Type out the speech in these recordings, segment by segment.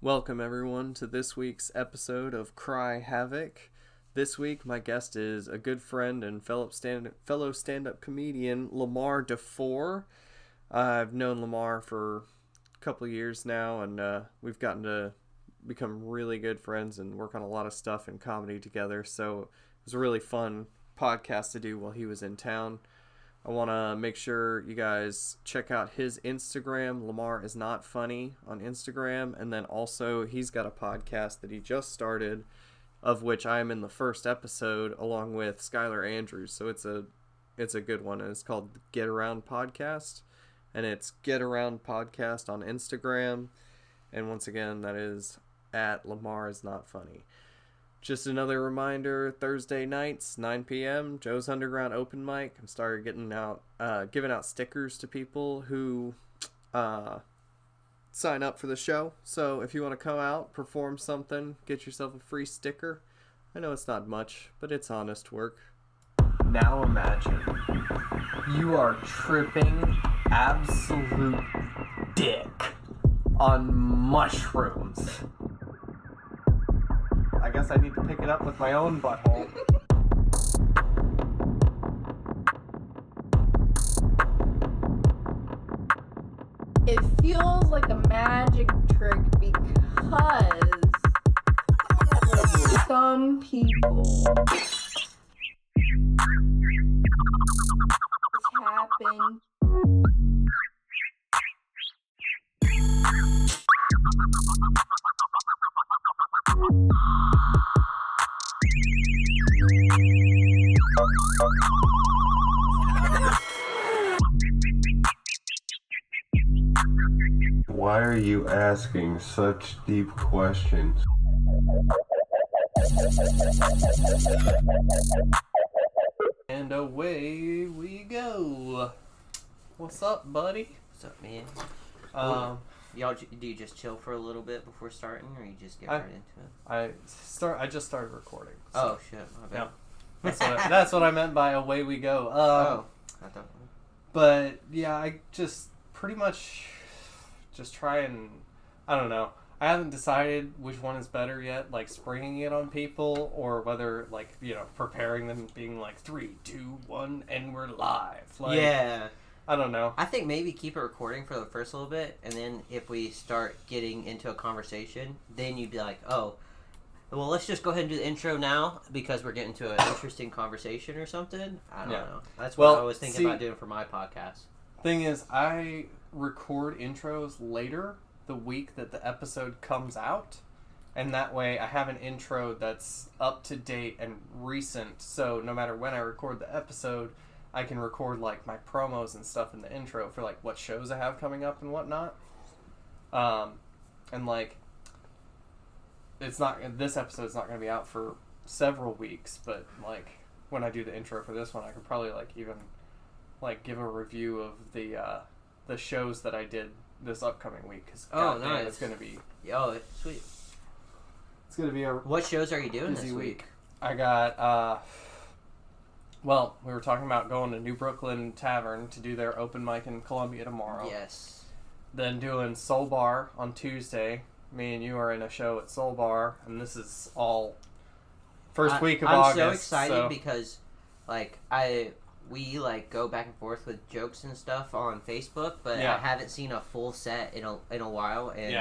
Welcome everyone to this week's episode of Cry Havok. This week my guest is a good friend and fellow stand-up comedian Lamar Defore. I've known Lamar for a couple of years now, and we've gotten to become really good friends and work on a lot of stuff in comedy together, so it was a really fun podcast to do while he was in town. I want to make sure you guys check out his Instagram, Lamar Is Not Funny on Instagram, and then also he's got a podcast that he just started, of which I am in the first episode along with Skylar Andrews, so it's a good one, and it's called Get Around Podcast, and it's Get Around Podcast on Instagram, and once again that is at Lamar Is Not Funny. Just another reminder, Thursday nights, 9 p.m., Joe's Underground Open Mic. I'm started giving out stickers to people who sign up for the show. So if you want to come out, perform something, get yourself a free sticker. I know it's not much, but it's honest work. Now imagine you are tripping absolute dick on mushrooms. I guess I need to pick it up with my own butthole. It feels like a magic trick because some people it's happened. Why are you asking such deep questions? And away we go. What's up, buddy? What's up, man? Um, Do you just chill for a little bit before starting, or you just get right into it? I just started recording. So. Oh shit, my bad. Yeah. That's what I meant by away we go. I thought. But yeah, I just pretty much just try and, I don't know. I haven't decided which one is better yet, like springing it on people or whether, like, you know, preparing them being like 3, 2, 1 and we're live. Like, Yeah. I don't know. I think maybe keep it recording for the first little bit, and then if we start getting into a conversation, then you'd be like, oh, well, let's just go ahead and do the intro now because we're getting to an interesting conversation or something. I don't know. That's what I was thinking about doing for my podcast. Thing is, I record intros later the week that the episode comes out, and that way I have an intro that's up to date and recent, so no matter when I record the episode, I can record like my promos and stuff in the intro for like what shows I have coming up and whatnot. And like this episode's not going to be out for several weeks, but like when I do the intro for this one, I could probably like even like give a review of the shows that I did this upcoming week, because nice. It's going to be Sweet. It's going to be a What shows are you doing busy this week. I got well, we were talking about going to New Brooklyn Tavern to do their open mic in Columbia tomorrow. Yes. Then doing Soul Bar on Tuesday. Me and you are in a show at Soul Bar, and this is all first week of August. I'm so excited because, like, we like go back and forth with jokes and stuff on Facebook, but I haven't seen a full set in a while, and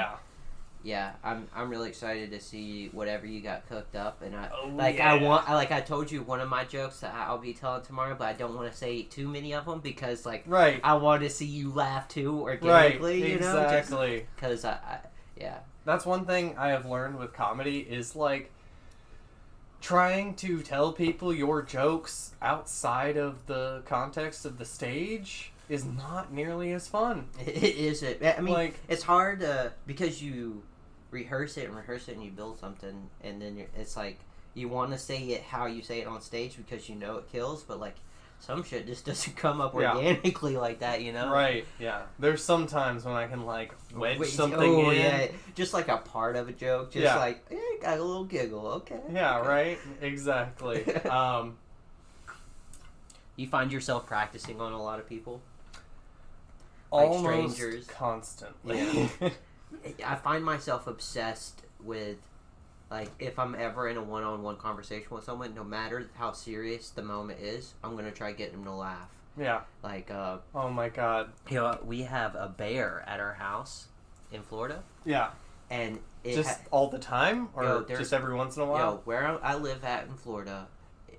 I'm really excited to see whatever you got cooked up, and I told you one of my jokes that I'll be telling tomorrow, but I don't want to say too many of them because I want to see you laugh too organically, you know, exactly. Because That's one thing I have learned with comedy is like trying to tell people your jokes outside of the context of the stage is not nearly as fun. It isn't. I mean, like, it's hard because you rehearse it and you build something, and then it's like you want to say it how you say it on stage because you know it kills, but like some shit just doesn't come up organically like that, you know? Right, yeah. There's some times when I can, like, wedge something in. Yeah. Just like a part of a joke. Just like, got a little giggle, okay. Yeah, okay. Right? Exactly. You find yourself practicing on a lot of people? Almost like strangers? Constantly. Yeah. I find myself obsessed with, like, if I'm ever in a one-on-one conversation with someone, no matter how serious the moment is, I'm gonna try getting them to laugh. Yeah. Like, oh my God. You know, we have a bear at our house in Florida. Yeah. And just all the time, or just every once in a while? Where I live at in Florida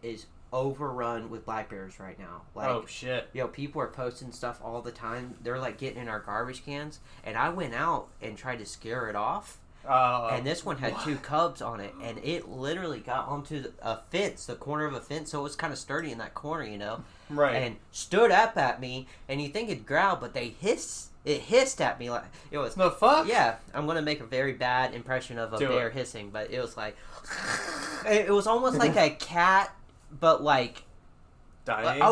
is overrun with black bears right now. Like, oh shit. People are posting stuff all the time. They're like getting in our garbage cans, and I went out and tried to scare it off. And this one had 2 cubs on it, and it literally got onto a fence, the corner of a fence, so it was kind of sturdy in that corner, you know? Right. And stood up at me, and you think it'd growl, but it hissed at me like it was. The fuck? Yeah, I'm gonna make a very bad impression of a bear hissing, but it was like, it was almost like a cat, but like dying.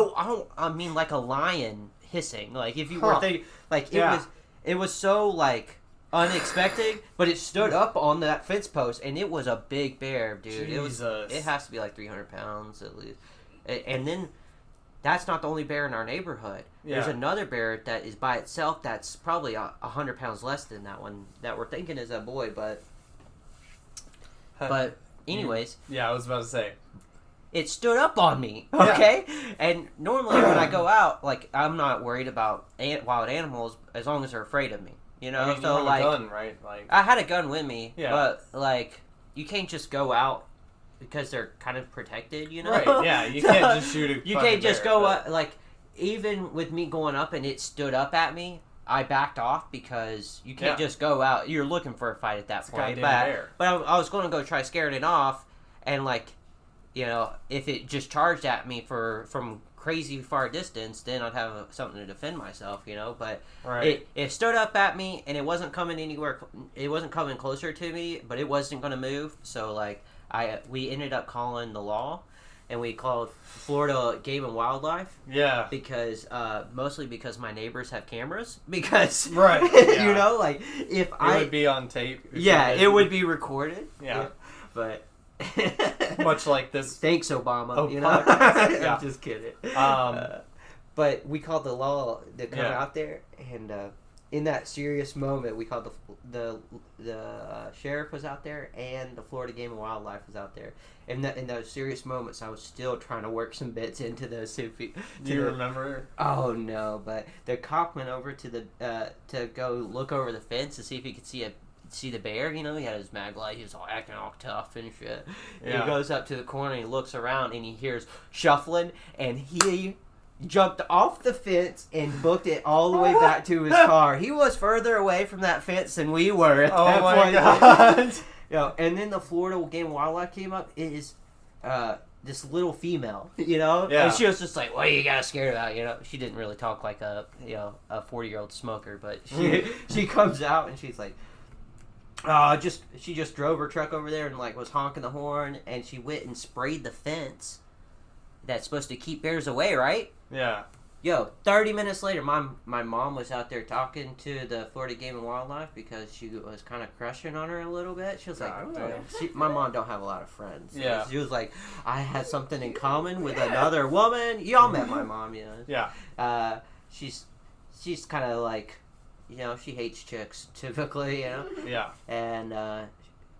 I mean like a lion hissing. Like if you were thinking, like it was so like unexpected, but it stood up on that fence post, and it was a big bear, dude. Jesus. It has to be like 300 pounds at least, and then. That's not the only bear in our neighborhood. Yeah. There's another bear that is by itself that's probably 100 pounds less than that one that we're thinking is a boy, but anyways. Yeah, I was about to say. It stood up on me, okay? Yeah. And normally when I go out, like, I'm not worried about wild animals as long as they're afraid of me, you know? I mean, so, you have a gun, right? Like, I had a gun with me, but, like, you can't just go out because they're kind of protected, you know? Right, yeah. You can't just shoot a You can't just go up, like, even with me going up and it stood up at me, I backed off because you can't just go out. You're looking for a fight at that point. But I was going to go try scaring it off, and, like, you know, if it just charged at me from crazy far distance, then I'd have something to defend myself, you know? But it stood up at me, and it wasn't coming anywhere. It wasn't coming closer to me, but it wasn't going to move, so, like, we ended up calling the law, and we called Florida Game and Wildlife. Yeah. Because mostly because my neighbors have cameras. Because you know, like if it would be on tape. Yeah, it would be recorded. Yeah. But much like this. Thanks, Obama. You know. I'm just kidding. But we called the law to come out there, and in that serious moment, we called the sheriff was out there, and the Florida Game and Wildlife was out there. And in those serious moments, I was still trying to work some bits into those. Do you remember? Oh no! But the cop went over to the to go look over the fence to see if he could see the bear. You know, he had his mag light. He was all acting all tough and shit. And he goes up to the corner, and he looks around, and he hears shuffling, and he jumped off the fence and booked it all the way back to his car. He was further away from that fence than we were at that point. God. You know, and then the Florida Game and Wildlife came up. It is this little female, you know? Yeah. And she was just like, what are you guys scared about? You know, she didn't really talk like a 40-year-old smoker, but she comes out and she's like, she just drove her truck over there and like was honking the horn, and she went and sprayed the fence that's supposed to keep bears away, right? Yeah. Yo, 30 minutes later, my mom was out there talking to the Florida Game and Wildlife because she was kind of crushing on her a little bit. She was like, my mom don't have a lot of friends. Yeah. She was like, I had something in common with another woman. Y'all met my mom, you know? Yeah. She's kind of like, you know, she hates chicks, typically, you know? Yeah. And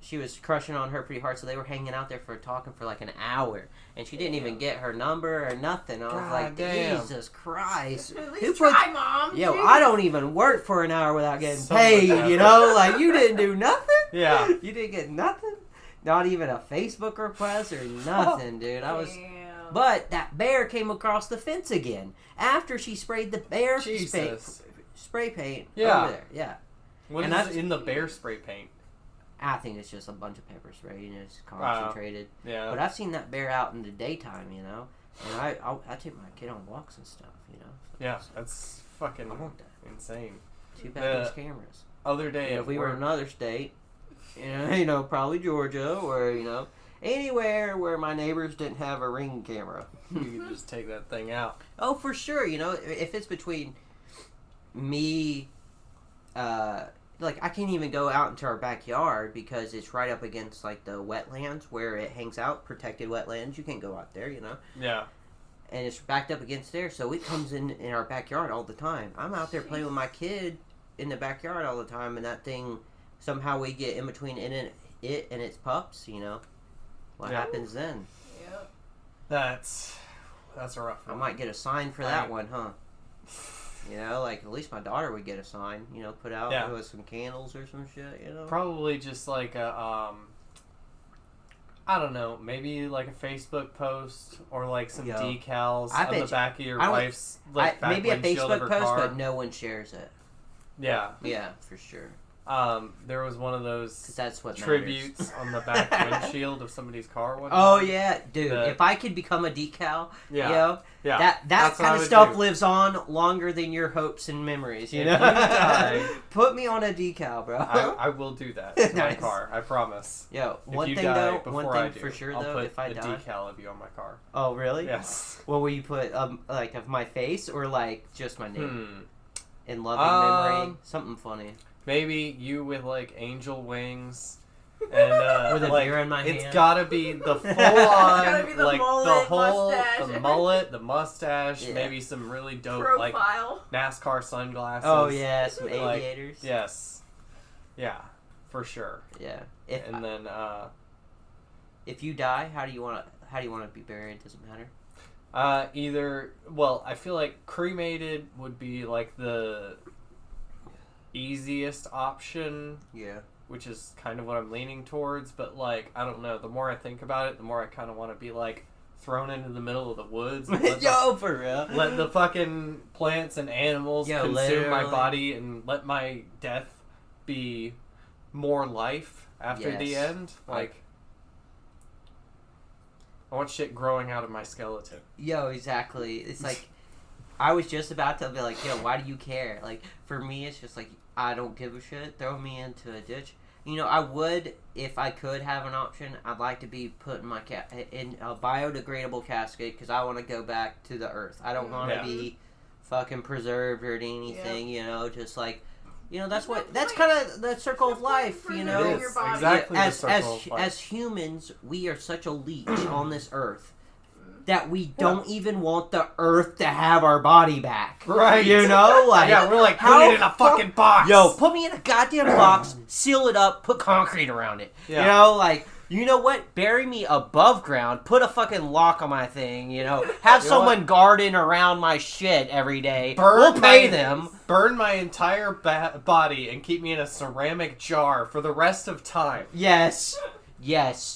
she was crushing on her pretty hard, so they were hanging out there talking for like an hour, and she didn't even get her number or nothing. I was like, Jesus Christ. At least try, Mom. Yo, I don't even work for an hour without getting paid, you know? Like, you didn't do nothing? Yeah. You didn't get nothing? Not even a Facebook request or nothing, dude. I was... But that bear came across the fence again after she sprayed the bear spray paint over there. Yeah. What is in the bear spray paint? I think it's just a bunch of pepper spray, and it's concentrated. Yeah. But I've seen that bear out in the daytime, you know, and I take my kid on walks and stuff, you know. So yeah, that's fucking insane. Too bad there's cameras. Other day, if we were in another state, you know, probably Georgia, or you know, anywhere where my neighbors didn't have a Ring camera, you could just take that thing out. Oh, for sure. You know, if it's between me, like, I can't even go out into our backyard because it's right up against, like, the wetlands where it hangs out, protected wetlands. You can't go out there, you know? Yeah. And it's backed up against there, so it comes in our backyard all the time. I'm out there playing with my kid in the backyard all the time, and that thing, somehow we get in between it and its pups, what happens then? Yep. That's a rough one. I might get a sign for that one, huh? Like at least my daughter would get a sign, put out with some candles or some shit, Probably just like a I don't know, maybe like a Facebook post or like some decals on the back of your wife's back maybe a Facebook post, car. but no one shares it. Yeah. Yeah, for sure. There was one of those that's what tributes on the back windshield of somebody's car one time. Oh yeah, dude! If I could become a decal, that kind of stuff lives on longer than your hopes and memories. You know, put me on a decal, bro. I will do that to my car. I promise. Yo, one thing for sure I'll though, put if I die, a decal of you on my car. Oh really? Yes. What will you put? Like of my face or like just my name? In loving memory, something funny. Maybe you with like angel wings and with a beer in my hand. It's gotta be the full on, gotta be the like mullet, the whole, mustache. the mullet, the mustache, maybe some really dope profile. like NASCAR sunglasses. Oh yeah, some aviators. Yes, yeah, for sure. Yeah, then if you die, how do you want to be buried? Doesn't matter. I feel like cremated would be like the easiest option. Yeah. Which is kind of what I'm leaning towards, but like, I don't know, the more I think about it, the more I kind of want to be like thrown into the middle of the woods. For real. Let the fucking plants and animals consume my body and let my death be more life after the end. Like, I want shit growing out of my skeleton. Exactly. It's like, I was just about to be like, why do you care? Like, for me, it's just like, I don't give a shit. Throw me into a ditch. I would, if I could have an option, I'd like to be put in my in a biodegradable casket because I want to go back to the earth. I don't want to be fucking preserved or anything, just like, that's kind of the circle of life, It is. Exactly the circle of life. As humans, we are such a leech on this earth that we don't even want the earth to have our body back. Right. Like, we're like, put it in a fucking box. Put me in a goddamn box, seal it up, put concrete around it. Yeah. You know what? Bury me above ground, put a fucking lock on my thing, have someone garden around my shit every day. We'll pay them. Burn my entire body and keep me in a ceramic jar for the rest of time. Yes.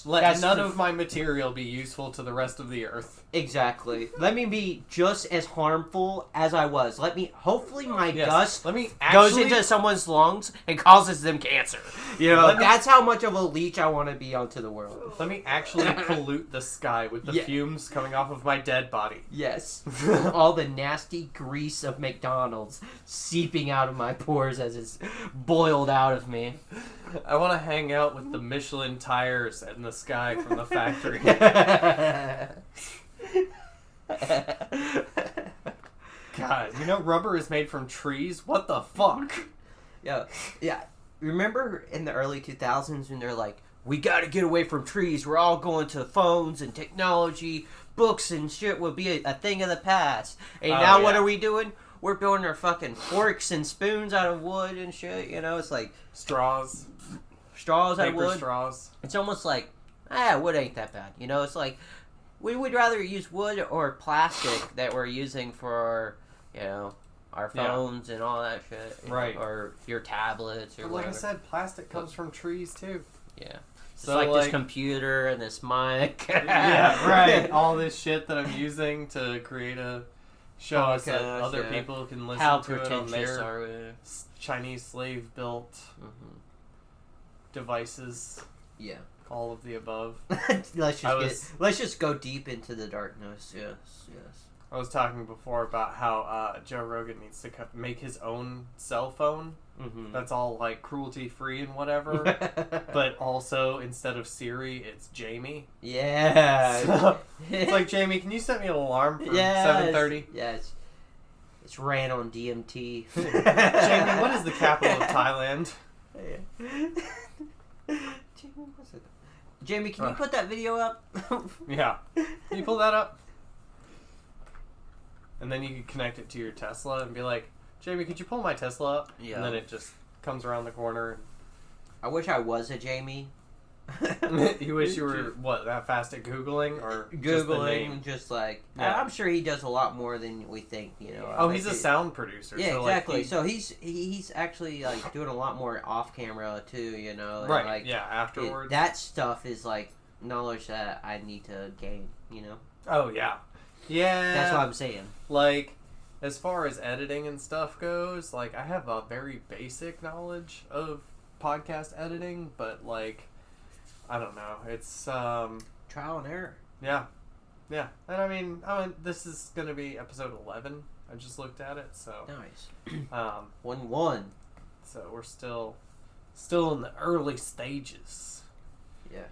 Let none of my material be useful to the rest of the earth. Exactly. Let me be just as harmful as I was. Hopefully my dust goes into someone's lungs and causes them cancer. That's how much of a leech I want to be onto the world. Let me actually pollute the sky with the fumes coming off of my dead body. Yes. All the nasty grease of McDonald's seeping out of my pores as it's boiled out of me. I want to hang out with the Michelin tires in the sky from the factory. God, rubber is made from trees? What the fuck? Yeah. Remember in the early 2000s when they're like, we gotta get away from trees, we're all going to phones and technology, books and shit will be a thing of the past. And now what are we doing? We're building our fucking forks and spoons out of wood and shit, it's like... Straws out of wood. Paper straws. It's almost like, wood ain't that bad. It's like, we would rather use wood or plastic that we're using for, our phones and all that shit. Right. Or your tablets or but whatever. Like I said, plastic comes from trees too. Yeah. It's so like this computer and this mic. Yeah, right. All this shit that I'm using to create a show so that other people can listen to it on their Chinese slave-built devices. Yeah. All of the above. Let's just go deep into the darkness. Yes. I was talking before about how Joe Rogan needs to make his own cell phone. Mm-hmm. That's all like cruelty free and whatever. But also instead of Siri, it's Jamie. Yeah. So, it's like, Jamie, can you set me an alarm for 7:30? Yes. It's ran on DMT. Jamie, what is the capital of Thailand? Jamie, can you put that video up? Yeah. Can you pull that up? And then you can connect it to your Tesla and be like, Jamie, could you pull my Tesla up? Yeah. And then it just comes around the corner. I wish I was a Jamie. You wish you were that fast at Googling or Googling? Just like I'm sure he does a lot more than we think. Oh, he's a sound producer. Yeah, so exactly. So he's actually like doing a lot more off camera too. Right. Like, afterwards. That stuff is like knowledge that I need to gain. Oh yeah. Yeah. That's what I'm saying. Like, as far as editing and stuff goes, like I have a very basic knowledge of podcast editing, but like. I don't know. It's trial and error. Yeah, and I mean, this is gonna be episode 11. I just looked at it, so nice. 1-1. So we're still in the early stages. Yeah.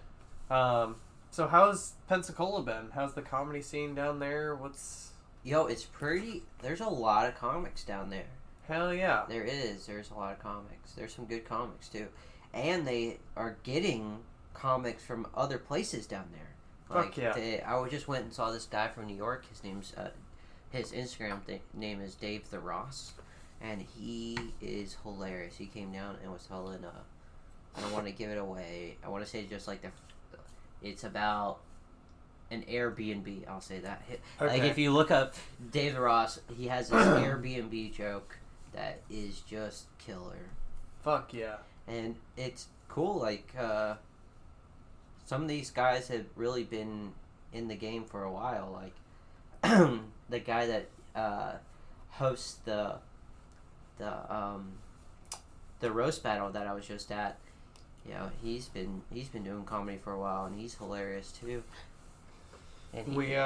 So how's Pensacola been? How's the comedy scene down there? It's pretty. There's a lot of comics down there. Hell yeah. There is. There's a lot of comics. There's some good comics too, and they are getting comics from other places down there. Fuck yeah. I just went and saw this guy from New York. His name's his Instagram name is Dave the Ross, and he is hilarious. He came down and was telling I don't want to give it away. I want to say just like it's about an Airbnb. I'll say that. Okay. Like if you look up Dave the Ross, he has this Airbnb joke that is just killer. Fuck yeah. And it's cool. Like some of these guys have really been in the game for a while. Like the guy that hosts the roast battle that I was just at. He's been doing comedy for a while, and he's hilarious too. And we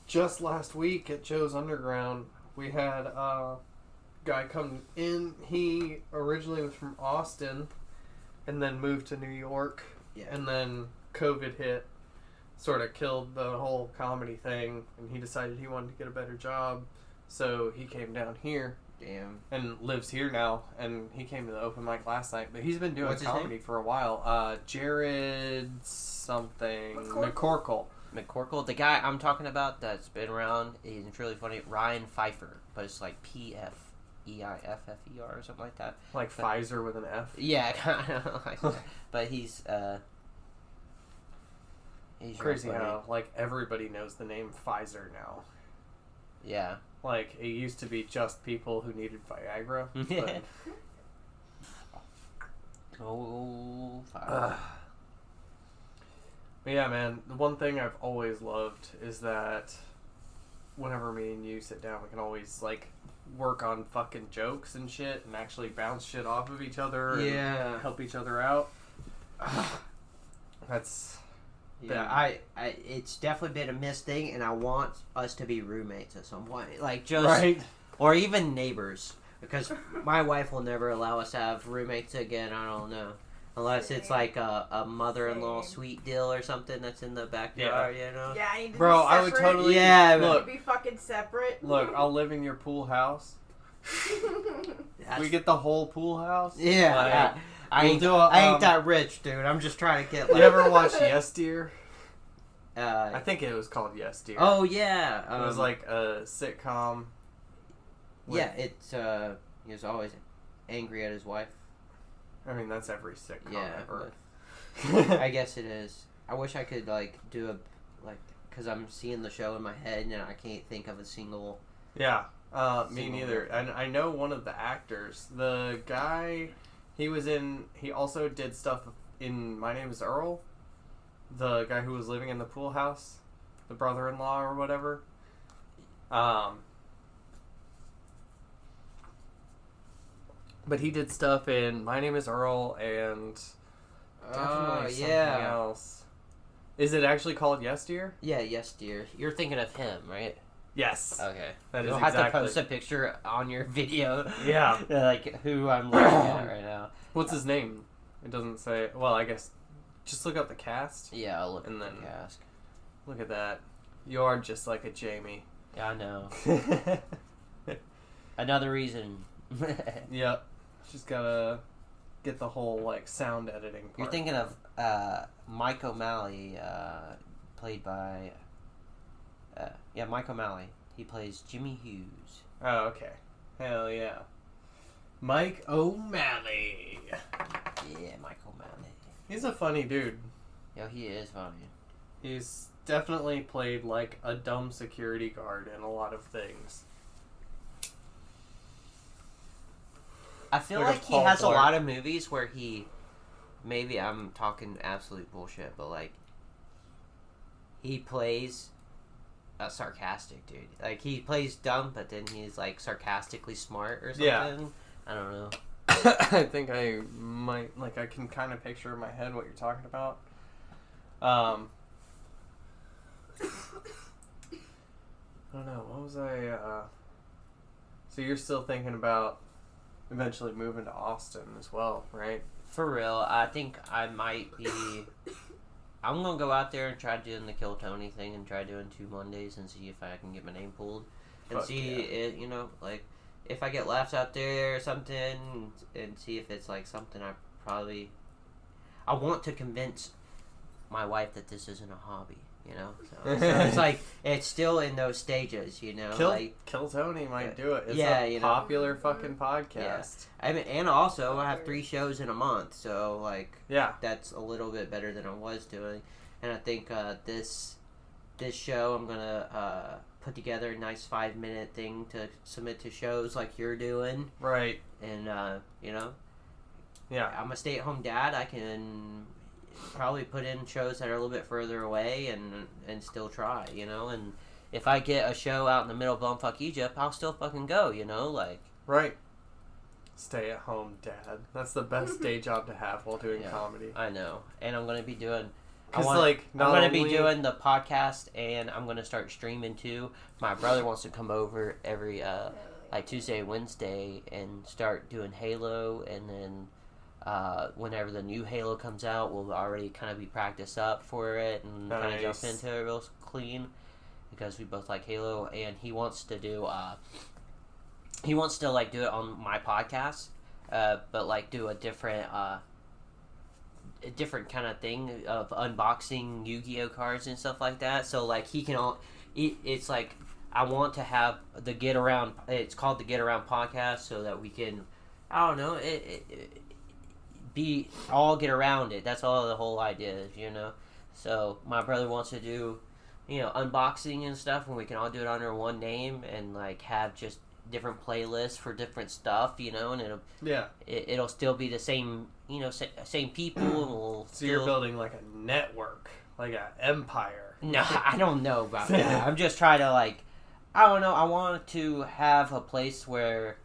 just last week at Joe's Underground, we had a guy come in. He originally was from Austin, and then moved to New York. Yeah. And then COVID hit, sort of killed the whole comedy thing, and he decided he wanted to get a better job, so he came down here. Damn. And lives here now, and he came to the open mic last night, but he's been doing comedy for a while. Jared something. McCorkle. McCorkle. The guy I'm talking about that's been around, he's really funny. Ryan Pfeiffer, but it's like Pfeiffer or something like that. Like Pfizer with an F? Yeah, kind of like that. But he's crazy how like everybody knows the name Pfizer now. Yeah. Like it used to be just people who needed Viagra. But... Fire. But yeah, man, the one thing I've always loved is that whenever me and you sit down, we can always like work on fucking jokes and shit and actually bounce shit off of each other and help each other out. That's it's definitely been a missed thing, and I want us to be roommates at some point, like just or even neighbors, because my wife will never allow us to have roommates again. I don't know, unless it's like a mother-in-law sweet deal or something that's in the backyard, Yeah, I need to Bro, be separate. I would totally look, be fucking separate. Look, I'll live in your pool house. We get the whole pool house. Yeah. I ain't that rich, dude. I'm just trying to get. Like, you ever watch Yes Dear? I think it was called Yes Dear. Oh yeah, it was like a sitcom. Yeah, he was always angry at his wife. I mean, that's every sitcom ever. I guess it is. I wish I could like do because I'm seeing the show in my head and I can't think of a single. Yeah, me neither. And I know one of the actors, the guy. He also did stuff in My Name is Earl. The guy who was living in the pool house. The brother-in-law or whatever. But he did stuff in My Name is Earl and definitely something else. Is it actually called Yes Dear? Yeah, Yes Dear. You're thinking of him, right? Yes. Okay. You'll have to post a picture on your video. Yeah. Like who I'm looking at right now. What's his name? It doesn't say. Well, I guess just look up the cast. Yeah, I'll look and at the cast. Look at that. You are just like a Jamie. Yeah, I know. Another reason. Yep. Just gotta get the whole like sound editing part. You're thinking of Mike O'Malley, played by Mike O'Malley. He plays Jimmy Hughes. Oh, okay. Hell yeah. Mike O'Malley. Yeah, Michael Manning. He's a funny dude. Yo, he is funny. He's definitely played like a dumb security guard in a lot of things. I feel like he has a lot of movies where he... Maybe I'm talking absolute bullshit, but like... He plays a sarcastic dude. Like, he plays dumb, but then he's like sarcastically smart or something. Yeah. I don't know. I think I might... Like, I can kind of picture in my head what you're talking about. I don't know. What was I... So you're still thinking about eventually moving to Austin as well, right? For real, I think I might be... I'm going to go out there and try doing the Kill Tony thing and try doing 2 Mondays and see if I can get my name pulled. And it, you know, like, if I get laughs out there or something, and see if it's, like, something I probably... I want to convince my wife that this isn't a hobby, you know? So it's like, it's still in those stages, you know? Kill Tony might do it. It's a popular fucking podcast. Yeah. I mean, and also, I have 3 shows in a month, so, like, that's a little bit better than I was doing. And I think this show, I'm going to put together a nice 5-minute thing to submit to shows like you're doing. Right. And, you know? Yeah. I'm a stay-at-home dad. I can probably put in shows that are a little bit further away and still try, you know? And if I get a show out in the middle of Bumfuck Egypt, I'll still fucking go, you know? Like... Right. Stay-at-home dad. That's the best day job to have while doing comedy. I know. And I'm going to be doing... I'm going to be doing the podcast, and I'm going to start streaming, too. My brother wants to come over every, like, Tuesday, Wednesday, and start doing Halo, and then... whenever the new Halo comes out, we'll already kind of be practiced up for it and kind of jump into it real clean because we both like Halo. And he wants to do like do it on my podcast, but like do a different kind of thing of unboxing Yu-Gi-Oh cards and stuff like that. So like he can it's like I want to have the Get Around. It's called the Get Around podcast, so that we can I don't know all get around it. That's all the whole idea is, you know. So my brother wants to do, you know, unboxing and stuff, and we can all do it under one name and like have just different playlists for different stuff, you know. And it'll still be the same, you know, same people. And we'll you're building like a network, like an empire. No, I don't know about that. I'm just trying to like, I don't know. I want to have a place where,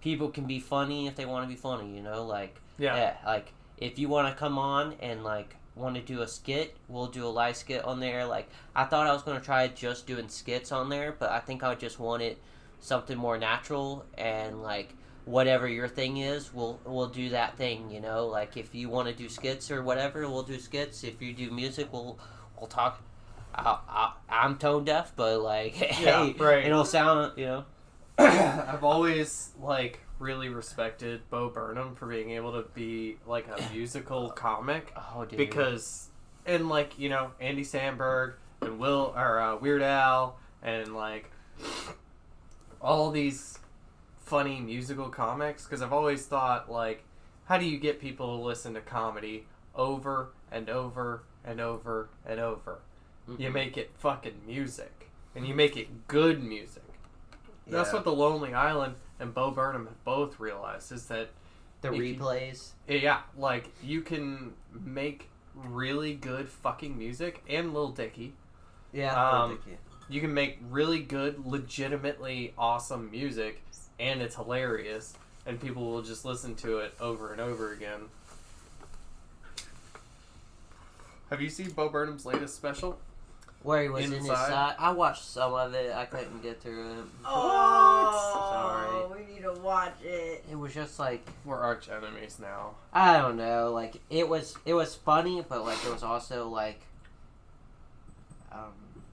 people can be funny if they want to be funny, you know, like, like, if you want to come on and, like, want to do a skit, we'll do a live skit on there. Like, I thought I was going to try just doing skits on there, but I think I just wanted something more natural, and, like, whatever your thing is, we'll do that thing, you know, like, if you want to do skits or whatever, we'll do skits. If you do music, we'll talk. I'm tone deaf, but, like, hey, it'll sound, you know. I've always, like, really respected Bo Burnham for being able to be, like, a musical comic. Oh, dude. Because, and, like, you know, Andy Samberg and Weird Al and, like, all these funny musical comics. Because I've always thought, like, how do you get people to listen to comedy over and over and over and over? Mm-hmm. You make it fucking music. And you make it good music. That's what The Lonely Island and Bo Burnham have both realized, is that the replays. Like, you can make really good fucking music, and Lil Dicky. Yeah, Lil Dicky. You can make really good, legitimately awesome music, and it's hilarious, and people will just listen to it over and over again. Have you seen Bo Burnham's latest special? Where he was in his side. I watched some of it. I couldn't get through it. Oh, sorry. We need to watch it. It was just like, we're arch enemies now. I don't know. Like, it was funny, but like it was also like,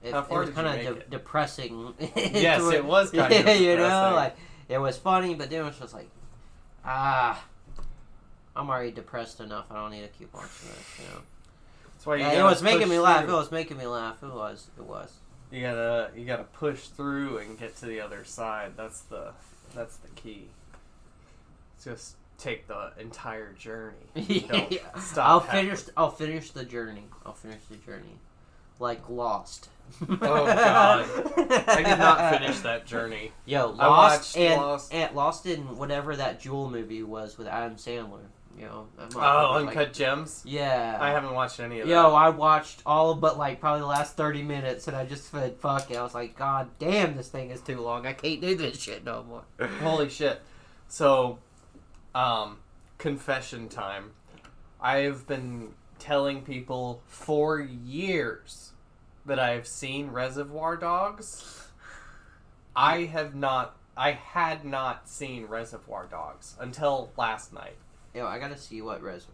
it was kind of depressing. Yes, it was kind of depressing. You know, like it was funny, but then it was just like, I'm already depressed enough. I don't need to keep watching it. You know. It was making me laugh. It was making me laugh. It was. You gotta push through and get to the other side. That's the key. It's just take the entire journey. Yeah. Stop. I'll finish the journey. Like Lost. Oh God! I did not finish that journey. Yo, Lost I watched and Lost. Lost in whatever that Jewel movie was with Adam Sandler. You know. Uncut Gems. Yeah. I haven't watched any of that. Yo, I watched all but like probably the last 30 minutes, and I just said, "Fuck it." I was like, "God damn, this thing is too long. I can't do this shit no more." Holy shit! So, confession time. I've been telling people for years that I've seen Reservoir Dogs. I had not seen Reservoir Dogs until last night. Yo, I gotta see what It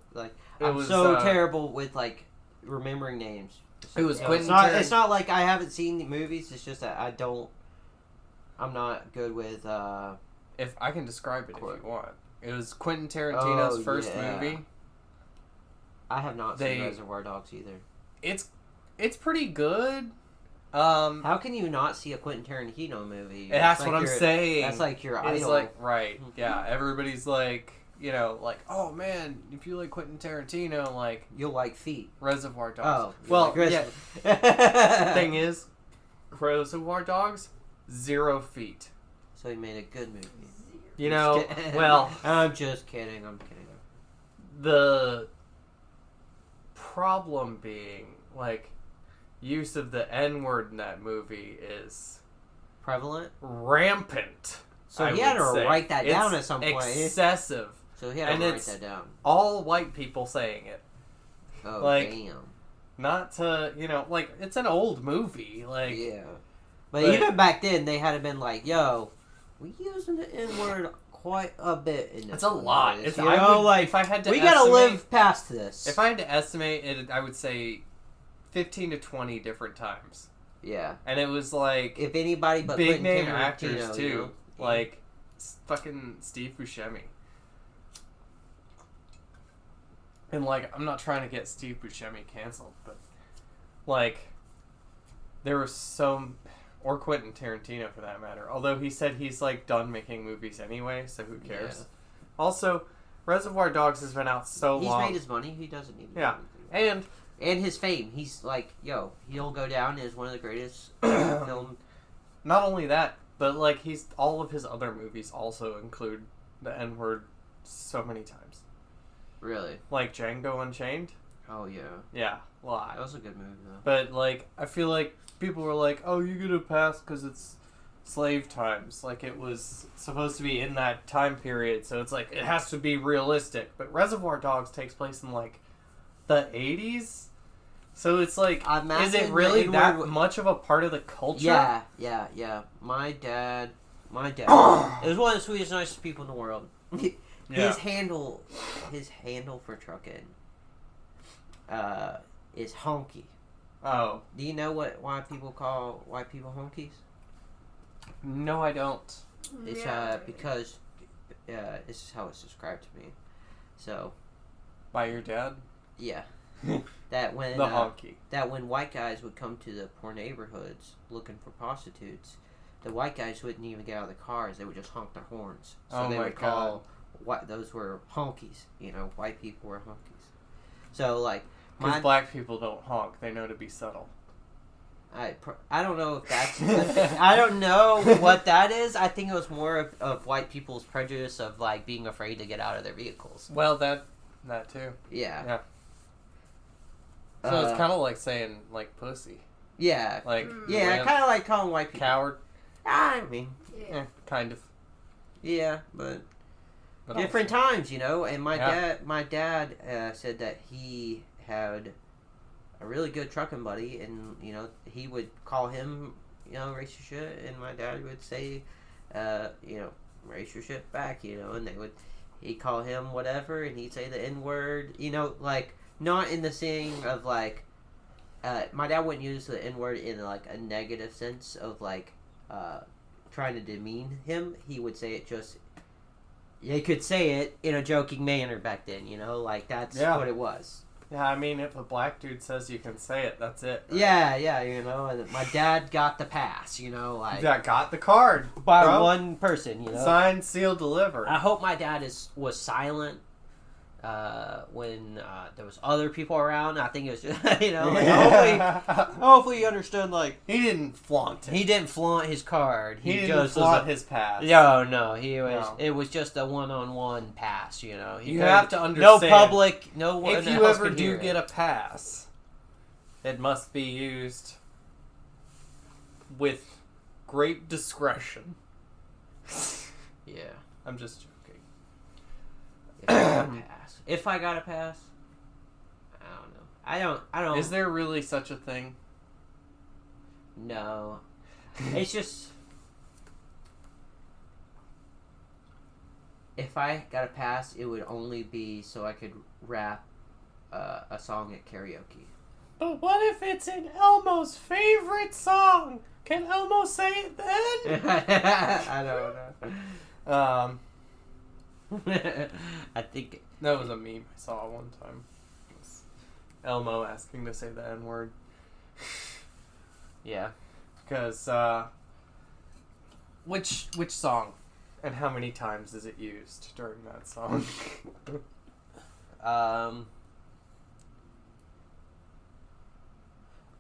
I'm was, so terrible with like remembering names. It was Quentin. It's not like I haven't seen the movies. It's just that I'm not good with. If I can describe it if you want, it was Quentin Tarantino's first movie. I have not seen Reservoir Dogs either. It's pretty good. How can you not see a Quentin Tarantino movie? That's what I'm saying. That's like your It's idol. like, right. Yeah, everybody's like, like, oh man, if you like Quentin Tarantino, like, you'll like Feet. Reservoir Dogs. Oh, well, like yeah. Thing is, Reservoir Dogs, 0 feet. So he made a good movie. You know, well, I'm just kidding. The problem being, like, use of the N-word in that movie is prevalent, rampant. So he had to write that down at some point. Excessive. So he had to write that down. All white people saying it. Oh, like, damn. Not to, like, it's an old movie. Like, yeah. But even back then, they had been like, yo, we using the N-word quite a bit in this. It's a lot. If I had to, we gotta live past this. If I had to estimate it, I would say 15 to 20 different times. Yeah. And it was like, if anybody but big Quentin name Tarantino, actors too, like fucking Steve Buscemi. And like, I'm not trying to get Steve Buscemi canceled, but like, there was or Quentin Tarantino for that matter. Although he said he's like done making movies anyway, so who cares? Yeah. Also, Reservoir Dogs has been out so long. He's made his money. He doesn't need to and his fame. He's like, he'll go down as one of the greatest film. Not only that, but like all of his other movies also include the N-word so many times. Really? Like Django Unchained? Oh yeah. Yeah, a lot. That was a good movie though. But like, I feel like people were like, "Oh, you get a pass because it's slave times." Like it was supposed to be in that time period, so it's like it has to be realistic. But Reservoir Dogs takes place in like the 80s, so it's like, is it really that much of a part of the culture? Yeah. My dad. It was one of the sweetest, nicest people in the world. His handle for trucking is honky. Oh. Do you know why people call white people honkies? No, I don't. It's because this is how it's described to me. So, by your dad? Yeah. That when the honky. That when white guys would come to the poor neighborhoods looking for prostitutes, the white guys wouldn't even get out of the cars. They would just honk their horns. So they would call those were honkies. White people were honkies. So like, because black people don't honk, they know to be subtle. I don't know if that's I don't know what that is. I think it was more of white people's prejudice of like being afraid to get out of their vehicles. Well, that too. Yeah. So it's kind of like saying like pussy. Yeah. Like kind of like calling white people coward. I mean, kind of. Yeah, but different also times, And my dad said that he had a really good trucking buddy, and he would call him racist shit, and my dad would say racist shit back, and he'd call him whatever, and he'd say the N-word, like not in the saying of like my dad wouldn't use the N-word in like a negative sense of like trying to demean him. He would say it just they could say it in a joking manner back then, like that's what it was. Yeah, I mean, if a black dude says you can say it, that's it. Right? Yeah, you know, and my dad got the pass, you know, like... Yeah, got the card. By one person, you know. Signed, sealed, delivered. I hope my dad was silent when there was other people around. I think it was just, you know, like, hopefully he understood, like... He didn't flaunt it. He didn't flaunt his card. He didn't flaunt his pass. No, it was just a one-on-one pass, you know. You have to understand. No public, no one if you ever do get a pass, it must be used with great discretion. Yeah. I'm just joking. If I got a pass, I don't know. I don't. Is there really such a thing? No. It's just... If I got a pass, it would only be so I could rap a song at karaoke. But what if it's in Elmo's favorite song? Can Elmo say it then? I don't know. I think... That was a meme I saw one time. It was Elmo asking to say the N-word. Yeah. Because, which song? And how many times is it used during that song? A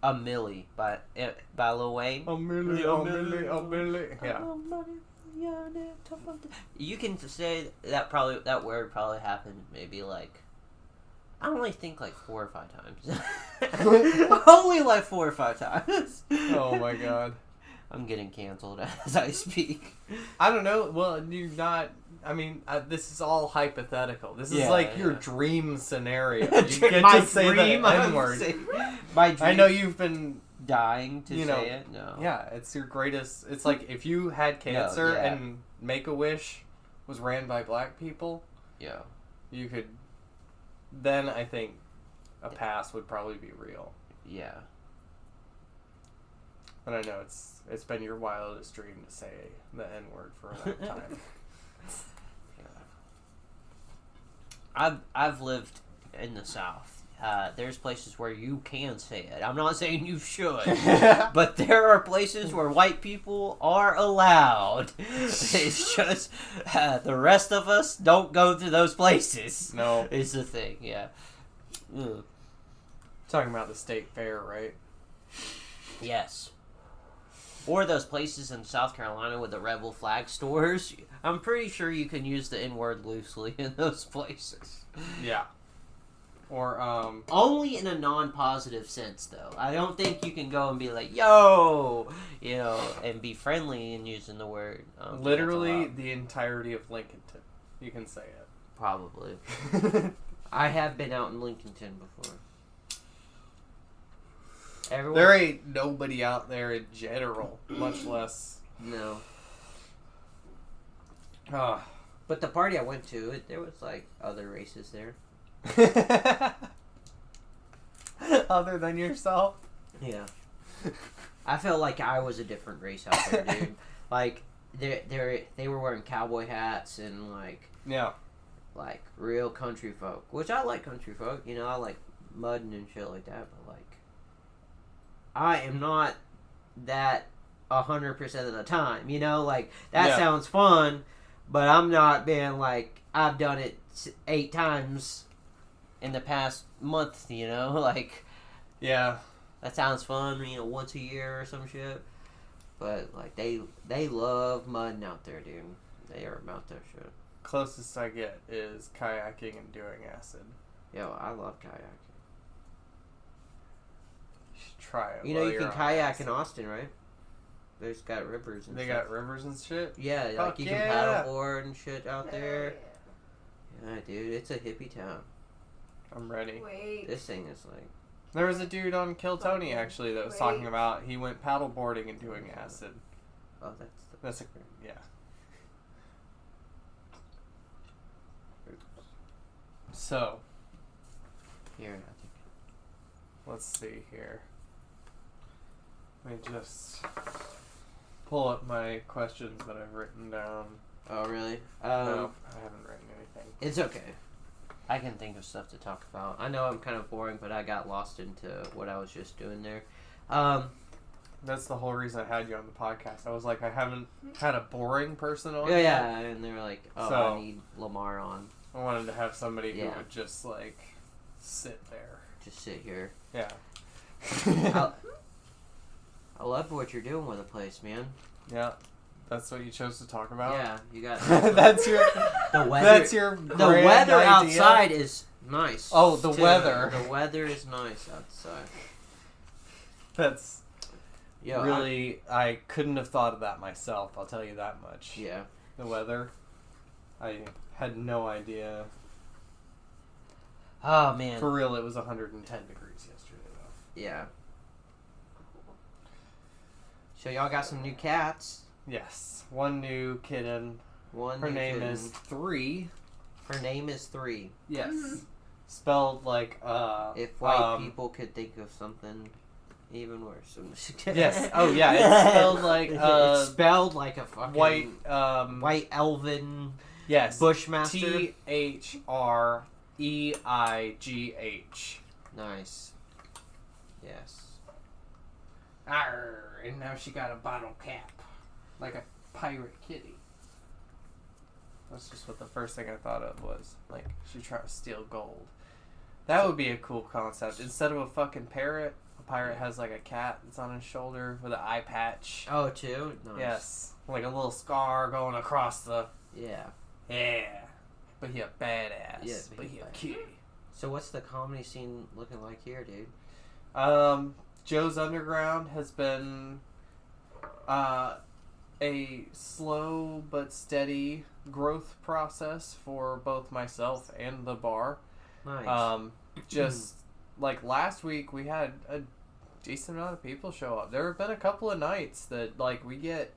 Milli by Lil Wayne. A Milli. Yeah. You can say that word probably happened maybe like, I only think like 4 or 5 times. Only like 4 or 5 times. Oh my god. I'm getting canceled as I speak. I don't know. Well, you're not. I mean, this is all hypothetical. This is like your dream scenario. You get to say the N-word. My dream. I know you've been dying to say it. No. Yeah, it's your greatest. It's like if you had cancer and Make-A-Wish was ran by black people. Yeah. You could. Then I think a pass would probably be real. Yeah. And I know it's been your wildest dream to say the N-word for a long time. I've lived in the South. There's places where you can say it. I'm not saying you should, but there are places where white people are allowed. It's just the rest of us don't go to those places. No, it's the thing. Yeah. Ugh. Talking about the state fair, right? Yes. Or those places in South Carolina with the rebel flag stores. I'm pretty sure you can use the N-word loosely in those places. Yeah. Or, only in a non-positive sense, though. I don't think you can go and be like, yo! You know, and be friendly in using the word. Literally the entirety of Lincolnton. You can say it. Probably. I have been out in Lincolnton before. There ain't nobody out there in general, much less... No. But the party I went to, there was, like, other races there. Other than yourself? Yeah. I felt like I was a different race out there, dude. Like, they were wearing cowboy hats and, like... Yeah. Like, real country folk. Which I like country folk. You know, I like mudding and shit like that, but, like... I am not that 100% of the time, you know? Like, that sounds fun, but I'm not being like, I've done it 8 times in the past month, you know? Like, yeah. That sounds fun, you know, once a year or some shit. But, like, they love mudding out there, dude. They are about that shit. Closest I get is kayaking and doing acid. Yo, I love kayaking. Try it. You know, you can kayak in Austin, right? There's got rivers and They stuff. got rivers and shit? Yeah, like you can paddleboard and shit out there. Yeah, dude, it's a hippie town. I'm ready. Wait. This thing is like... There was a dude on Kill Tony, actually, that was talking about he went paddleboarding and doing acid. Oh, that's a... Yeah. So. Here, I think. Let's see here. Let me just pull up my questions that I've written down. Oh, really? No, I haven't written anything. It's okay. I can think of stuff to talk about. I know I'm kind of boring, but I got lost into what I was just doing there. That's the whole reason I had you on the podcast. I was like, I haven't had a boring person on. Yeah, and they were like, oh, so, I need Lamar on. I wanted to have somebody who would just, like, sit there. Just sit here. Yeah. I love what you're doing with the place, man. Yeah. That's what you chose to talk about? Yeah, you got... That's your... The weather... That's your The weather idea? outside is nice. Oh, the weather. The weather is nice outside. That's... really, I couldn't have thought of that myself, I'll tell you that much. Yeah. The weather, I had no idea. Oh, man. For real, it was 110 degrees yesterday, though. Yeah. So y'all got some new cats. Yes. One new kitten. Her name is 3. Her name is 3. Yes. Spelled like, if white people could think of something... even worse. Yes. Oh, yeah. It's spelled like it's spelled like a fucking white elven. Yes. Bushmaster. THREIGH. Nice. Yes. Arr, and now she got a bottle cap, like a pirate kitty. That's just what the first thing I thought of was. Like, she tried to steal gold. That would be a cool concept. Instead of a fucking parrot, a pirate has like a cat that's on his shoulder with an eye patch. Oh, too? Nice. Yes. Like a little scar going across the... Yeah. Yeah. But he a badass. Yeah, but he a kitty. So what's the comedy scene looking like here, dude? Joe's Underground has been a slow but steady growth process for both myself and the bar. Nice. Just like last week, we had a decent amount of people show up. There have been a couple of nights that like we get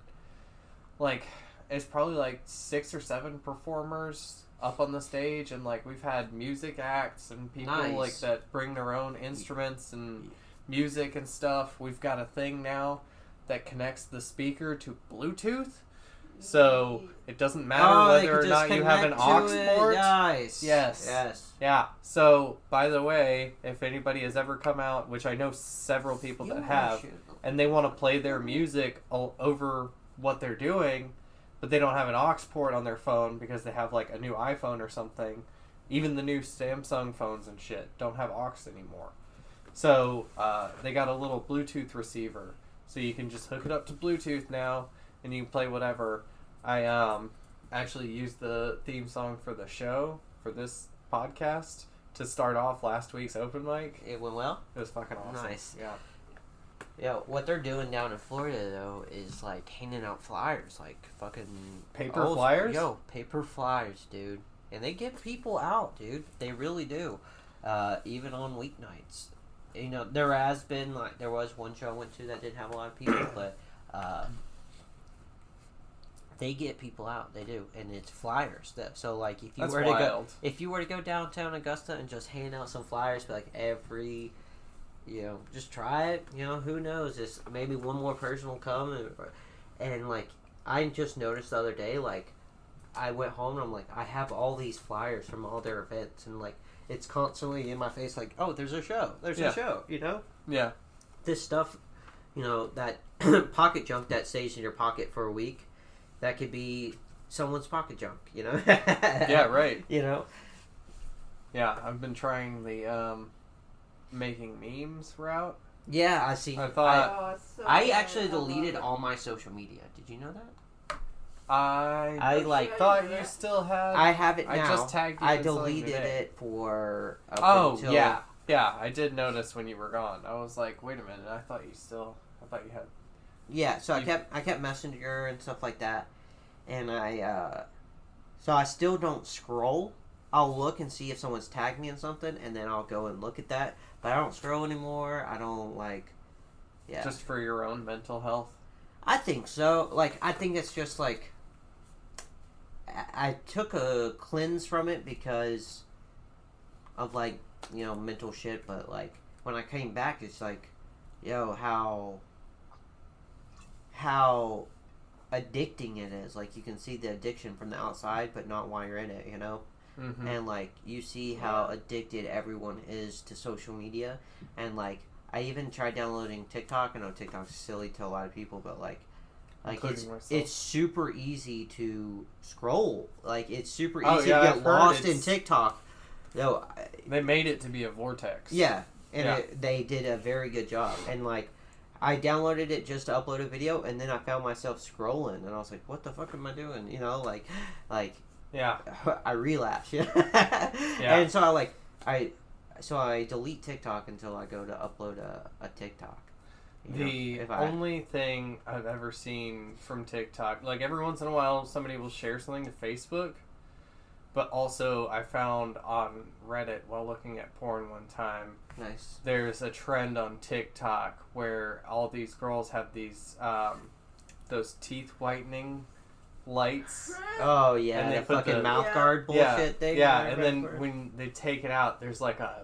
like it's probably like 6 or 7 performers up on the stage, and like we've had music acts and people like that bring their own instruments and music and stuff. We've got a thing now that connects the speaker to Bluetooth, so it doesn't matter whether or not you have an aux port. Nice. Yes. Yeah. So, by the way, if anybody has ever come out, which I know several people that have, and they want to play their music over what they're doing, but they don't have an aux port on their phone because they have like a new iPhone or something. Even the new Samsung phones and shit don't have aux anymore. So they got a little Bluetooth receiver, so you can just hook it up to Bluetooth now, and you can play whatever. I actually used the theme song for the show for this podcast to start off last week's open mic. It went well? It was fucking awesome. Nice. Yeah. Yeah, what they're doing down in Florida, though, is, like, handing out flyers, like, fucking... Paper flyers? Yo, paper flyers, dude. And they get people out, dude. They really do. Even on weeknights. You know, there was one show I went to that didn't have a lot of people, but, they get people out. They do. And it's flyers. So, like, if you were to go downtown Augusta and just hand out some flyers, like, every... You know, just try it. You know, who knows? Just maybe one more person will come. And like, I just noticed the other day, like, I went home and I'm like, I have all these flyers from all their events. And, like, it's constantly in my face, like, oh, there's a show. There's a show, you know? Yeah. This stuff, you know, that pocket junk that stays in your pocket for a week, that could be someone's pocket junk, you know? Yeah, right. You know? Yeah, I've been trying the, making memes route. Yeah, I see. I actually deleted all my social media. Did you know that? I thought you still had. I have it now. I just tagged you. I deleted it for. Yeah. I did notice when you were gone. I was like, wait a minute. I thought you had. Yeah, so I kept Messenger and stuff like that, and so I still don't scroll. I'll look and see if someone's tagged me in something, and then I'll go and look at that. But I don't scroll anymore. I don't, like... Yeah. Just for your own mental health? I think so. Like, I think it's just, like... I took a cleanse from it because of, like, you know, mental shit. But, like, when I came back, it's like, yo, how addicting it is. Like, you can see the addiction from the outside, but not while you're in it, you know? and like you see how addicted everyone is to social media, and like I even tried downloading TikTok. I know TikTok's silly to a lot of people, but like it's super easy to scroll. Like it's super easy to get lost in TikTok. No, they made it to be a vortex. Yeah, and they did a very good job. And like, I downloaded it just to upload a video, and then I found myself scrolling, and I was like, "What the fuck am I doing?" You know, like, yeah, I relapse. And so I delete TikTok until I go to upload a TikTok. The only thing I've ever seen from TikTok, like every once in a while, somebody will share something to Facebook. But also, I found on Reddit while looking at porn one time. Nice. There's a trend on TikTok where all these girls have these those teeth whitening lights. Oh yeah, and they fucking mouth guard bullshit thing. Yeah, and then when they take it out, there's like a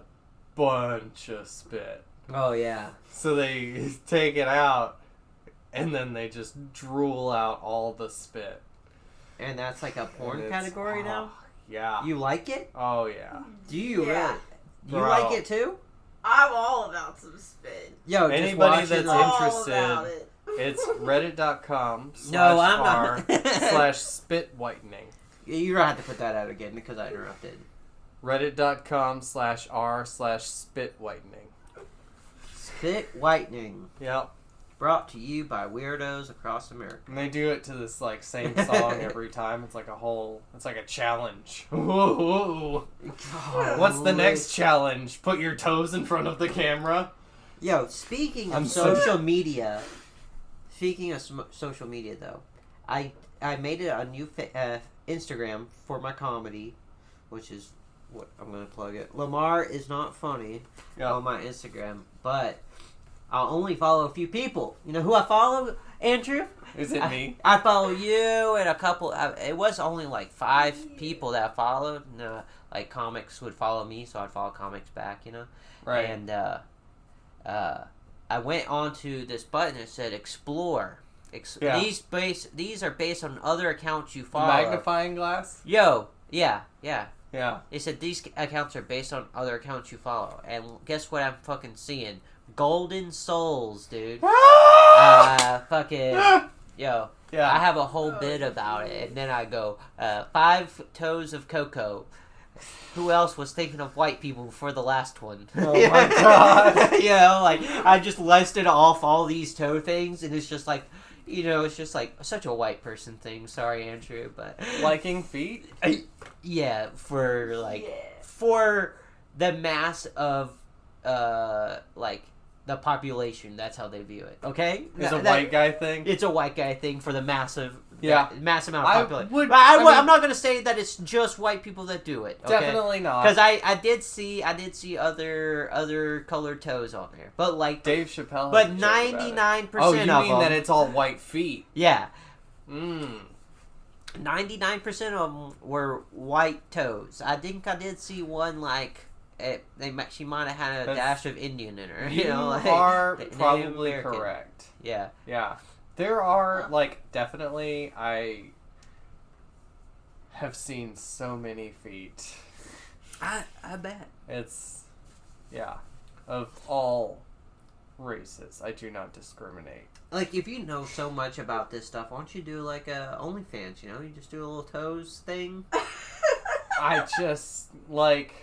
bunch of spit. Oh yeah. So they take it out, and then they just drool out all the spit. And that's like a porn category now? Yeah. You like it? Oh, yeah. Do you really? You like it too? I'm all about some spit. Yo, anybody that's interested, it's reddit.com /r/spit whitening. You're going to have to put that out again because I interrupted. Reddit.com /r/spit whitening. Spit whitening. Yep. Brought to you by weirdos across America. And they do it to this like same song every time. It's like a challenge. Whoa. What's the next challenge? Put your toes in front of the camera. Yo, speaking of social media though, I made it a new Instagram for my comedy, which is what I'm going to plug it. Lamar is not funny on my Instagram, but I'll only follow a few people. You know who I follow, Andrew? Is it me? I follow you and a couple. It was only like 5 people that I followed. And, like comics would follow me, so I'd follow comics back. You know, right? And I went onto this button that said Explore. These are based on other accounts you follow. Magnifying glass. Yo, yeah. Yeah. They said these accounts are based on other accounts you follow, and guess what I'm fucking seeing? Golden souls, dude. Fucking, yo. Yeah. I have a whole bit about it, and then I go, 5 toes of cocoa. Who else was thinking of white people for the last one? Oh my god. You know, like, I just listed off all these toe things, and it's just like, you know, it's just like such a white person thing. Sorry, Andrew, but liking feet? Yeah, for the mass of like the population. That's how they view it. Okay, it's a white guy thing. It's a white guy thing for the massive, mass amount of population. I'm not going to say that it's just white people that do it. Okay? Definitely not. Because I did see other colored toes on there, but like Dave Chappelle. But 99% of them. Oh, you mean that it's all white feet? Yeah. 99% of them were white toes. I think I did see one like. She might have had a dash of Indian in her. You know, like, are probably correct. Yeah. Yeah. There are, like, definitely, I have seen so many feet. I bet. It's, yeah, of all races. I do not discriminate. Like, if you know so much about this stuff, why don't you do, like, a OnlyFans, you know? You just do a little toes thing. I just, like...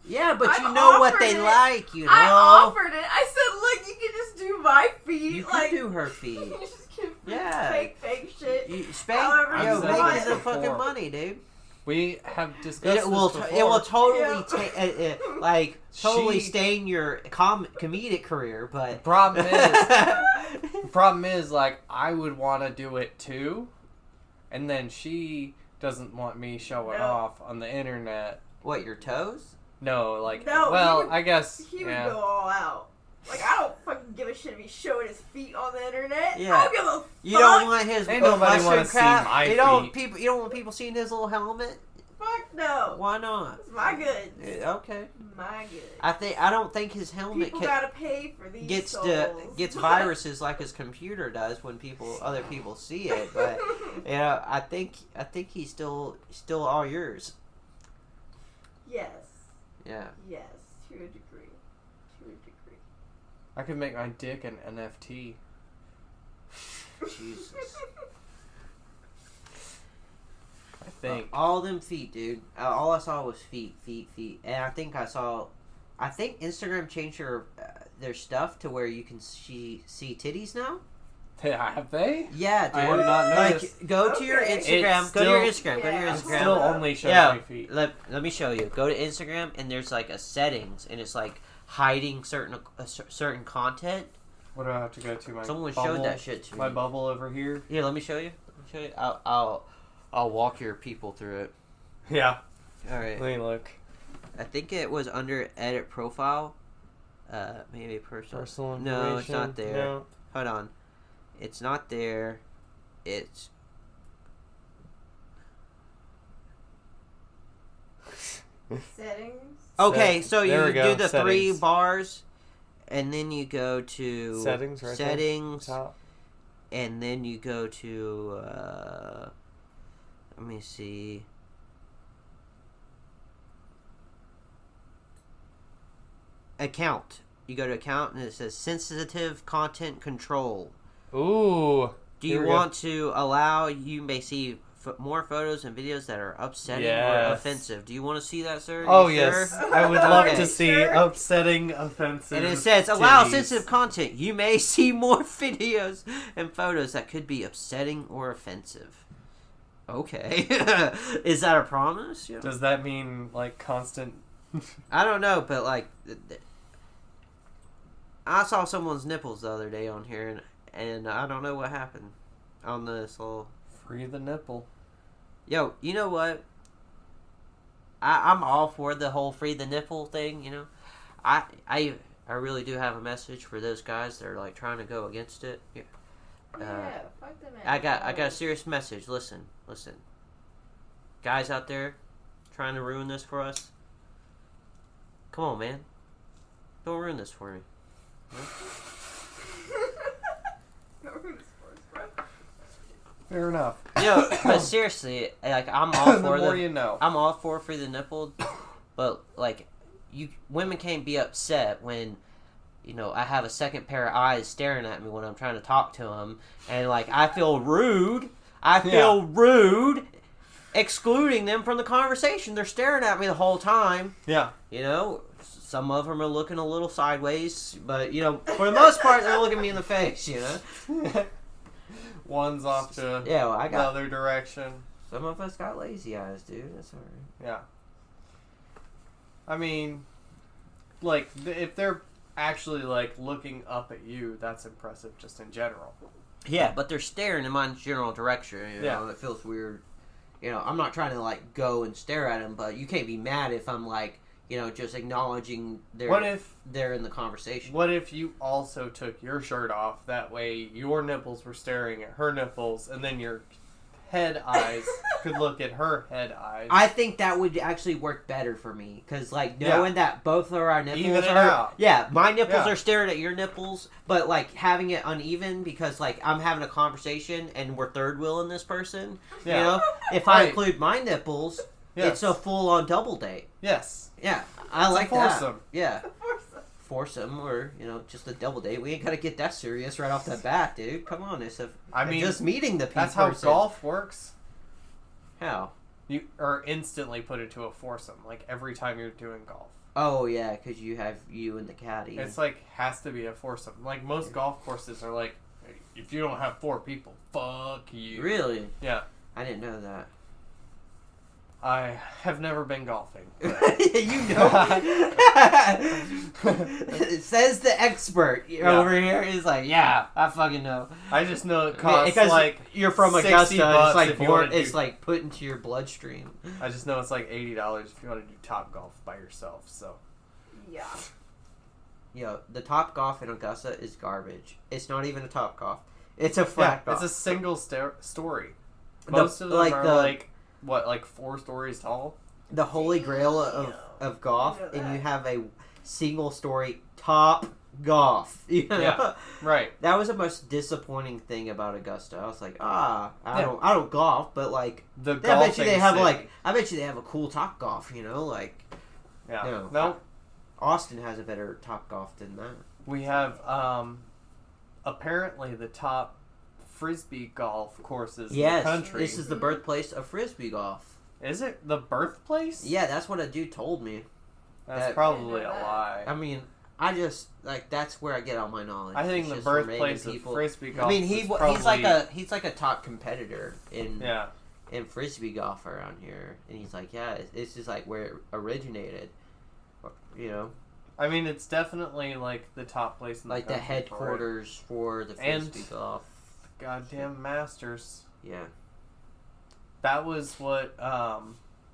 Yeah, but you know what they like, you know? I offered it. I said, look, you can just do my feet. You can do her feet. You just can fake shit. Make it the fucking money, dude. We have discussed it will totally totally stain your comedic career, but problem is like I would want to do it too, and then she doesn't want me showing off on the internet. What, your toes? No, like, I guess... He would go all out. Like, I don't fucking give a shit if he's showing his feet on the internet. Yeah. I don't give a fuck. You don't want his nobody want to see my feet. You don't want people seeing his little helmet? Fuck no. Why not? It's my goods. Okay. My goods. I don't think his helmet people gotta pay for these gets viruses like his computer does when other people see it, but I think he's still all yours. Yes. Yeah. Yes, to a degree. To a degree. I could make my dick an NFT. Jesus. I think. All them feet, dude. All I saw was feet. And I think Instagram changed their stuff to where you can see titties now. Have they? Yeah, dude. I have not noticed. Like, go to your Instagram. Go to your Instagram. It still only shows my feet. Let me show you. Go to Instagram, and there's like a settings, and it's like hiding certain content. What do I have to go to? My Someone bubble, showed that shit to me. My bubble over here. Yeah, let me show you. I'll walk your people through it. Yeah. All right. Let me look. I think it was under edit profile. Maybe personal information. No, it's not there. No. Hold on. It's not there. It's... Settings. Okay, so you do the settings. 3 bars, and then you go to... Settings, right Settings. there. Top. And then you go to... let me see... Account. You go to account, and it says sensitive content control. Ooh. Do you want to allow you may see more photos and videos that are upsetting or offensive? Do you want to see that, sir? Oh, yes. Sure? I would love to see upsetting, offensive. And it says, allow titties. sensitive content. You may see more videos and photos that could be upsetting or offensive. Okay. Is that a promise? Yeah. Does that mean, like, constant... I don't know, but, like... I saw someone's nipples the other day on here, and I don't know what happened on this little... Free the nipple. Yo, you know what? I'm all for the whole free the nipple thing, you know? I really do have a message for those guys that are, like, trying to go against it. Yeah, fuck them. I got a serious message. Listen. Guys out there trying to ruin this for us. Come on, man. Don't ruin this for me. Fair enough. Yo, but seriously, like, I'm all for the more you know. I'm all for the nipple, but like, women can't be upset when, you know, I have a second pair of eyes staring at me when I'm trying to talk to them, and like I feel rude. Rude, excluding them from the conversation. They're staring at me the whole time. Yeah. You know, some of them are looking a little sideways, but you know, for the most part, they're looking me in the face. You know. One's off to the other direction. Some of us got lazy eyes, dude. That's alright. Yeah. I mean, like, if they're actually, like, looking up at you, that's impressive just in general. Yeah, but they're staring in my general direction, you know, it feels weird. You know, I'm not trying to, like, go and stare at them, but you can't be mad if I'm, like, you know, just acknowledging they're in the conversation. What if you also took your shirt off? That way your nipples were staring at her nipples, and then your head eyes could look at her head eyes. I think that would actually work better for me, because, like, knowing that both of our nipples even it are... out. Yeah, my nipples are staring at your nipples, but, like, having it uneven, because, like, I'm having a conversation, and we're third wheeling this person, you know? If I include my nipples, it's a full-on double date. Yes. Yeah, I like that. Foursome. Yeah. Foursome, or, you know, just a double date. We ain't gotta get that serious right off the bat, dude. Come on, I mean, just meeting the people. That's how golf works. How? You are instantly put into a foursome, like, every time you're doing golf. Oh, yeah, because you have you and the caddy. It's like, has to be a foursome. Like, most golf courses are like, if you don't have 4 people, fuck you. Really? Yeah. I didn't know that. I have never been golfing. You know. Says the expert over here. Is like, yeah, I fucking know. I just know it costs because like you're from Augusta. It's like it's like put into your bloodstream. I just know it's like $80 if you want to do Top Golf by yourself. So. Yeah. Yo, the Top Golf in Augusta is garbage. It's not even a Top Golf. It's a flat golf. It's a single story. Most of them are like. What, like 4 stories tall? The holy grail of golf, and you have a single story Top Golf. You know? Yeah, right. That was the most disappointing thing about Augusta. I was like, I don't golf, but like, I bet you they have a cool Top Golf. You know, like. Yeah. No. Austin has a better Top Golf than that. We have apparently the top frisbee golf courses in the country. This is the birthplace of frisbee golf. Is it the birthplace? Yeah, that's what a dude told me. That's probably a lie. I mean, I just that's where I get all my knowledge. I think the birthplace of frisbee golf. I mean, he's like a top competitor in frisbee golf around here, and he's like, it's just like where it originated, you know. I mean, it's definitely like the top place in the country. Like the headquarters for the frisbee golf. Goddamn Masters. Yeah. That was what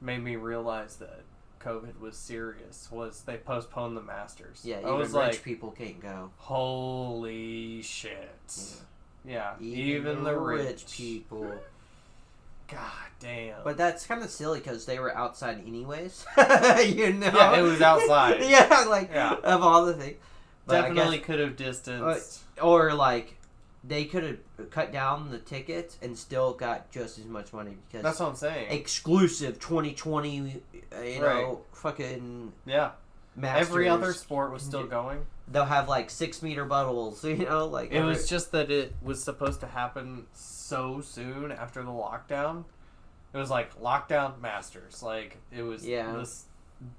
made me realize that COVID was serious. Was they postponed the Masters? Yeah, I was rich people can't go. Holy shit! Yeah, even the rich people. God damn. But that's kind of silly because they were outside anyways. You know? Yeah, it was outside. Of all the things. But definitely could have distanced. Or like they could have cut down the tickets and still got just as much money because that's what I'm saying. Exclusive 2020, know, fucking Masters. Every other sport was still going. They'll have like 6-meter bubbles, like it was just that it was supposed to happen so soon after the lockdown. It was like lockdown Masters, like it was this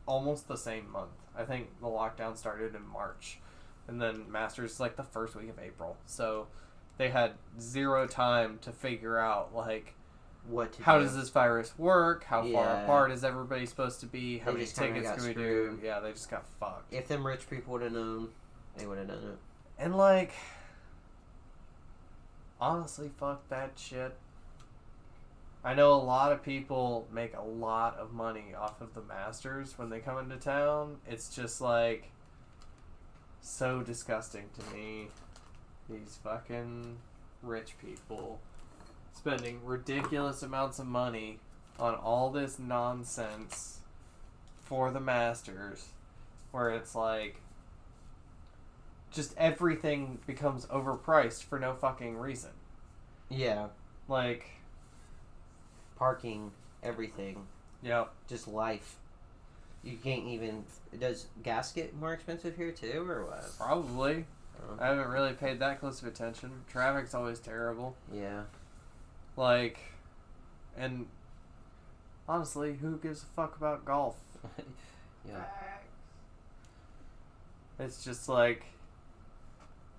almost the same month. I think the lockdown started in March, and then Masters is like the first week of April. So they had zero time to figure out like how does this virus work? How far apart is everybody supposed to be? How many tickets can we do? Yeah, they just got fucked. If them rich people would have known, they would have done it. And like, honestly, fuck that shit. I know a lot of people make a lot of money off of the Masters when they come into town. It's just like so disgusting to me. These fucking rich people spending ridiculous amounts of money on all this nonsense for the Masters, where it's like just everything becomes overpriced for no fucking reason. Yeah. Like parking, everything. Yeah. Just life. You can't even... Does gas get more expensive here too, or what? Probably. I haven't really paid that close of attention. Traffic's always terrible. Yeah. Like, and honestly, who gives a fuck about golf? Yeah. It's just like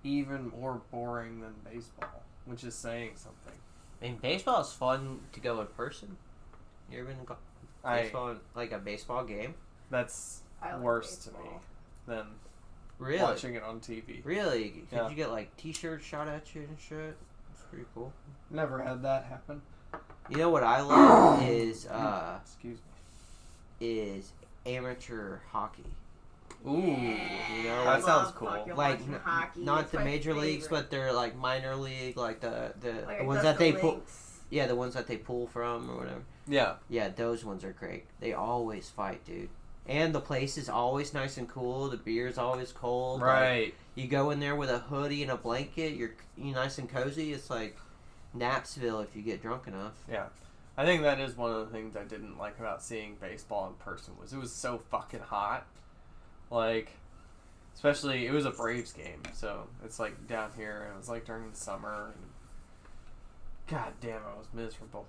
even more boring than baseball, which is saying something. I mean, baseball is fun to go in person. You ever been to baseball, like a baseball game? That's worse to me than watching it on TV. Really? Could you get like T-shirts shot at you and shit? It's pretty cool. Never had that happen. You know what I love is excuse me. Is amateur hockey. Ooh, you know, that sounds cool. Like not the major leagues, but they're like minor league, like the ones that they pull. Yeah, the ones that they pull from or whatever. Yeah. Yeah, those ones are great. They always fight, dude. And the place is always nice and cool. The beer's always cold. Right. Like, you go in there with a hoodie and a blanket. You're nice and cozy. It's like Knapsville if you get drunk enough. Yeah. I think that is one of the things I didn't like about seeing baseball in person was it was so fucking hot. Like, especially, it was a Braves game, so it's like down here, and it was like during the summer, and god damn, I was miserable.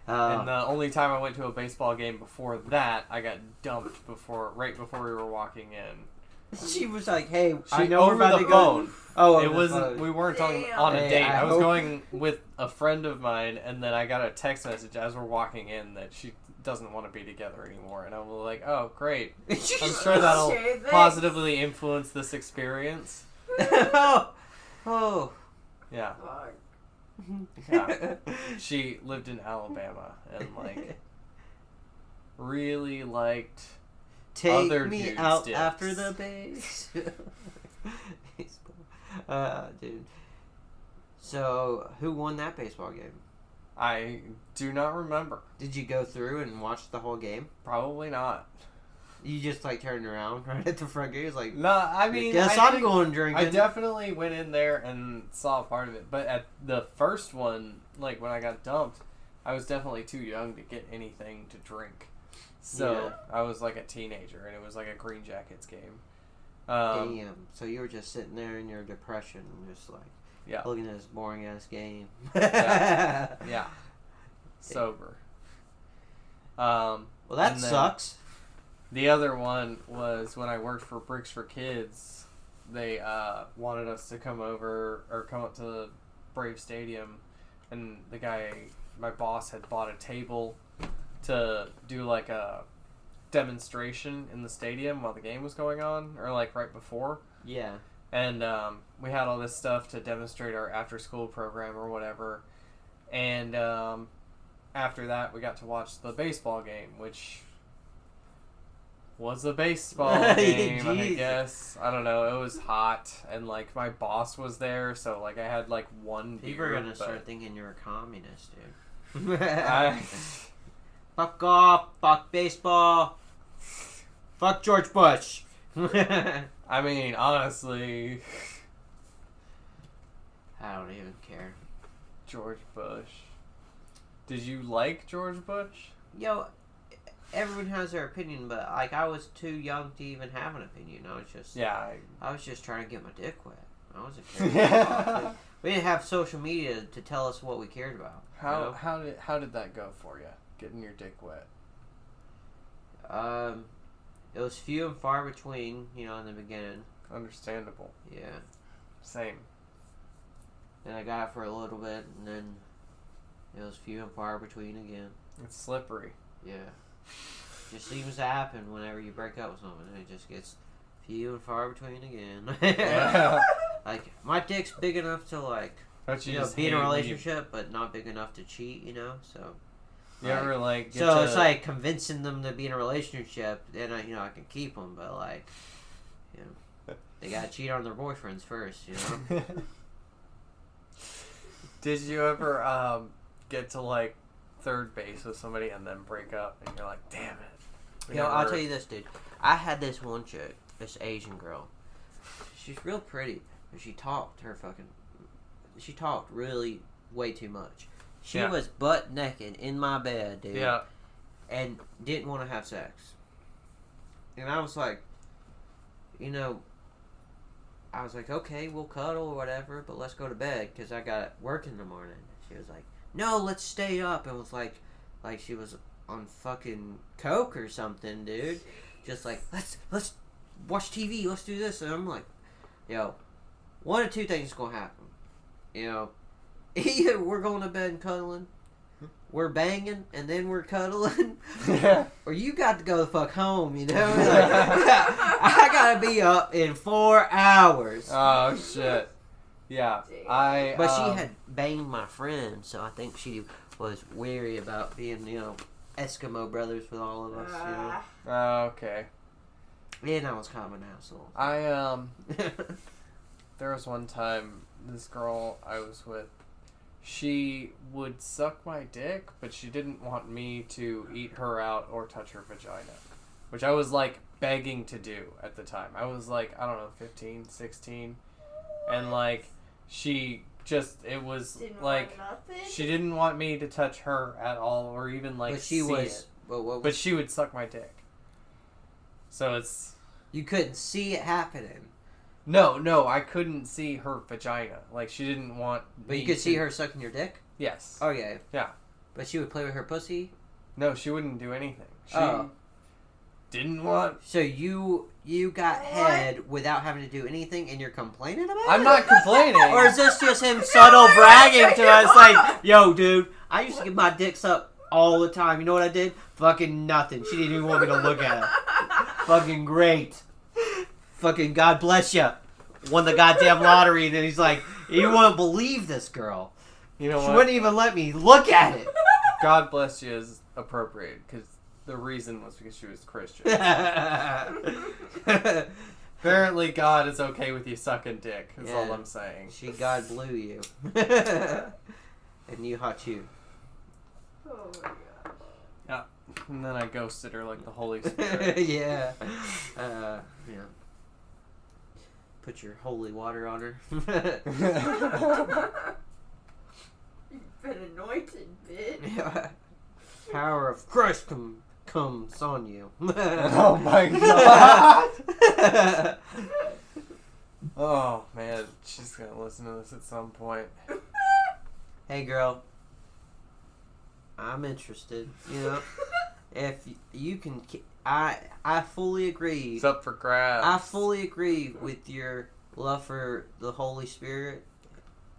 And the only time I went to a baseball game before that, I got dumped right before we were walking in. She was like, "Hey, I know we're about to phone. Go." Oh, it wasn't. We weren't talking on a date. I was going with a friend of mine, and then I got a text message as we're walking in that she doesn't want to be together anymore, and I'm like, "Oh, great! I'm sure that'll positively influence this experience." Oh, yeah. Yeah. She lived in Alabama and like really liked Take other me dudes' out dicks. after the base. Dude. So, who won that baseball game? I do not remember. Did you go through and watch the whole game? Probably not. You just like turned around right at the front gate. It's like, no, I mean, guess I'm going drinking. I definitely went in there and saw part of it, but at the first one, like when I got dumped, I was definitely too young to get anything to drink. So I was like a teenager, and it was like a Green Jackets game. Damn. So you were just sitting there in your depression, just like looking at this boring ass game. Yeah. Sober. Well, that sucks. The other one was when I worked for Bricks for Kids. They wanted us to come up to the Brave Stadium, and my boss had bought a table to do like a demonstration in the stadium while the game was going on, or like right before. Yeah. And we had all this stuff to demonstrate our after-school program or whatever. And after that, we got to watch the baseball game, which was a baseball game, I guess. I don't know. It was hot, and like my boss was there, so like I had like one beer. People are gonna start thinking you're a communist, dude. Fuck off! Fuck baseball! Fuck George Bush! I mean, honestly, I don't even care. George Bush. Did you like George Bush? Yo, everyone has their opinion, but like I was too young to even have an opinion. I was just I was just trying to get my dick wet. I wasn't caring about it. We didn't have social media to tell us what we cared about. How did that go for you? Getting your dick wet? It was few and far between, in the beginning. Understandable. Yeah. Same. Then I got it for a little bit, and then it was few and far between again. It's slippery. Yeah. Just seems to happen whenever you break up with someone. It just gets few and far between again. Yeah. Like, my dick's big enough to, like, be in a relationship, but not big enough to cheat, so... You ever, like... it's like convincing them to be in a relationship, and, I can keep them, but, like, they gotta cheat on their boyfriends first, Did you ever, get to, like, third base with somebody and then break up, and you're like, damn it. I'll tell you this, dude. I had this one chick, this Asian girl. She's real pretty, but she talked really way too much. She was butt naked in my bed, dude. Yeah. And didn't want to have sex. And I was like, okay, we'll cuddle or whatever, but let's go to bed because I got work in the morning. She was like, no, let's stay up. And was like she was on fucking coke or something, dude. Just like, let's watch TV, let's do this. And I'm like, one of two things is going to happen. Either we're going to bed and cuddling, we're banging, and then we're cuddling, or you got to go the fuck home, Like, I got to be up in 4 hours. Oh, shit. Yeah. But she had banged my friend, so I think she was weary about being, Eskimo brothers with all of us, Okay. And I was kind of an asshole. There was one time, this girl I was with, she would suck my dick, but she didn't want me to eat her out or touch her vagina, which I was, like, begging to do at the time. I was, like, I don't know, 15, 16, and, like, she just, it was, like, she didn't want me to touch her at all, or even, like, see it. But she would suck my dick. So it's... You couldn't see it happening. No, I couldn't see her vagina. Like, she didn't want But you could see her sucking your dick? Yes. Oh, yeah. Yeah. But she would play with her pussy? No, she wouldn't do anything. She didn't want... So you got head without having to do anything, and you're complaining about it? I'm not complaining. Or is this just him subtle bragging to us like, yo, dude, I used to get my dicks up all the time. You know what I did? Fucking nothing. She didn't even want me to look at it. Fucking great. Fucking God bless you. Won the goddamn lottery, and then he's like, you won't believe this girl. You know what? She wouldn't even let me look at it. God bless you is appropriate, because the reason was because she was Christian. Apparently God is okay with you sucking dick, is all I'm saying. She God blew you. And you hot you. Oh my gosh. Yeah. And then I ghosted her like the Holy Spirit. Yeah. Put your holy water on her. You've been anointed, bitch. Power of Christ comes on you. Oh my god! Oh man, she's gonna listen to this at some point. Hey girl, I'm interested. You know, if you can, I fully agree. It's up for grabs. I fully agree with your love for the Holy Spirit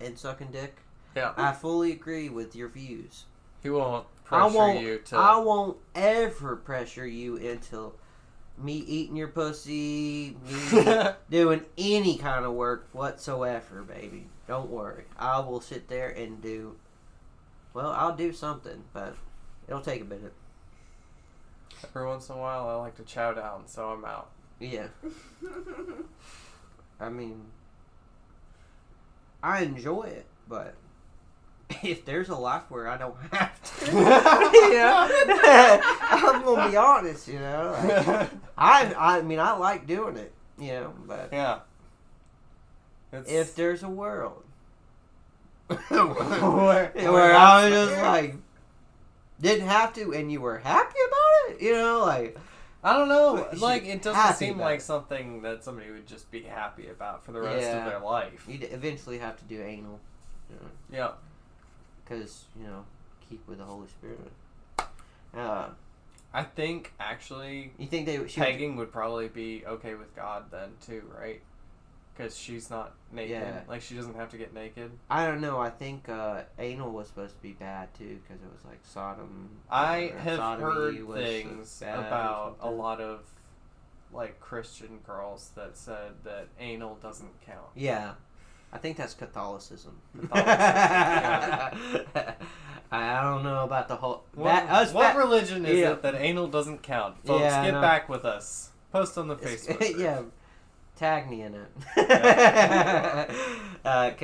and sucking dick. Yeah. I fully agree with your views. He won't pressure you to. I won't ever pressure you into me eating your pussy, me doing any kind of work whatsoever, baby. Don't worry. I will sit there and do. Well, I'll do something, but it'll take a minute. Every once in a while, I like to chow down, so I'm out. Yeah. I mean, I enjoy it, but if there's a life where I don't have to, you know, I'm gonna be honest, you know. Like, I mean, I like doing it, you know, but yeah. If there's a world where I was just like didn't have to, and you were happy about it, you know, like. I don't know. Like, it doesn't seem like it. something that somebody would just be happy about for the rest of their life. You'd eventually have to do anal. You know? Yeah. Because, you know, keep with the Holy Spirit. I think, actually, you think pegging would probably be okay with God then, too, right? Because she's not naked. Yeah. Like, she doesn't have to get naked. I don't know. I think anal was supposed to be bad, too, because it was like Sodom. I have heard things about a lot of, like, Christian girls that said that anal doesn't count. Yeah. I think that's Catholicism. Yeah. I don't know about the whole... What religion is it that anal doesn't count? Folks, get back with us. Post on the Facebook group. Yeah. Tag me in it. I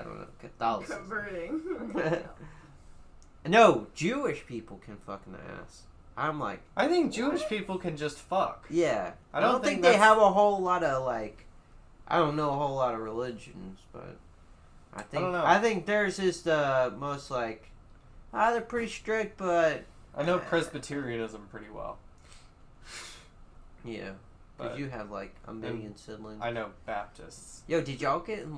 don't know. Catholicism. Converting. No, Jewish people can fucking ass. I'm like... I think Jewish people can just fuck. Yeah. I don't think they have a whole lot of, like... I don't know a whole lot of religions, but... I don't know. I think theirs is the most, like... they're pretty strict, but... I know Presbyterianism pretty well. Yeah. Because you have, like, a million siblings. I know Baptists. Yo, did y'all get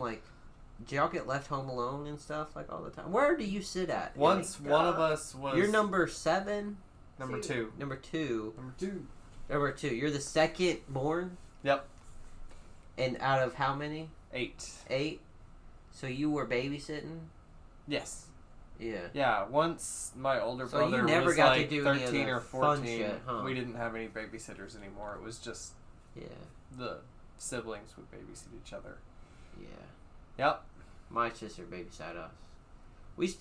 left home alone and stuff, like, all the time? Where do you sit at? Once one of us was... You're number 7? Number 2. Number 2. Number 2. Number 2. You're the second born? Yep. And out of how many? 8. 8? So you were babysitting? Yes. Yeah. Yeah, once my older So brother you never was got like to do 13 any of the or fun 14, shit, huh? we didn't have any babysitters anymore. It was just the siblings would babysit each other. Yeah. Yep. My sister babysat us. We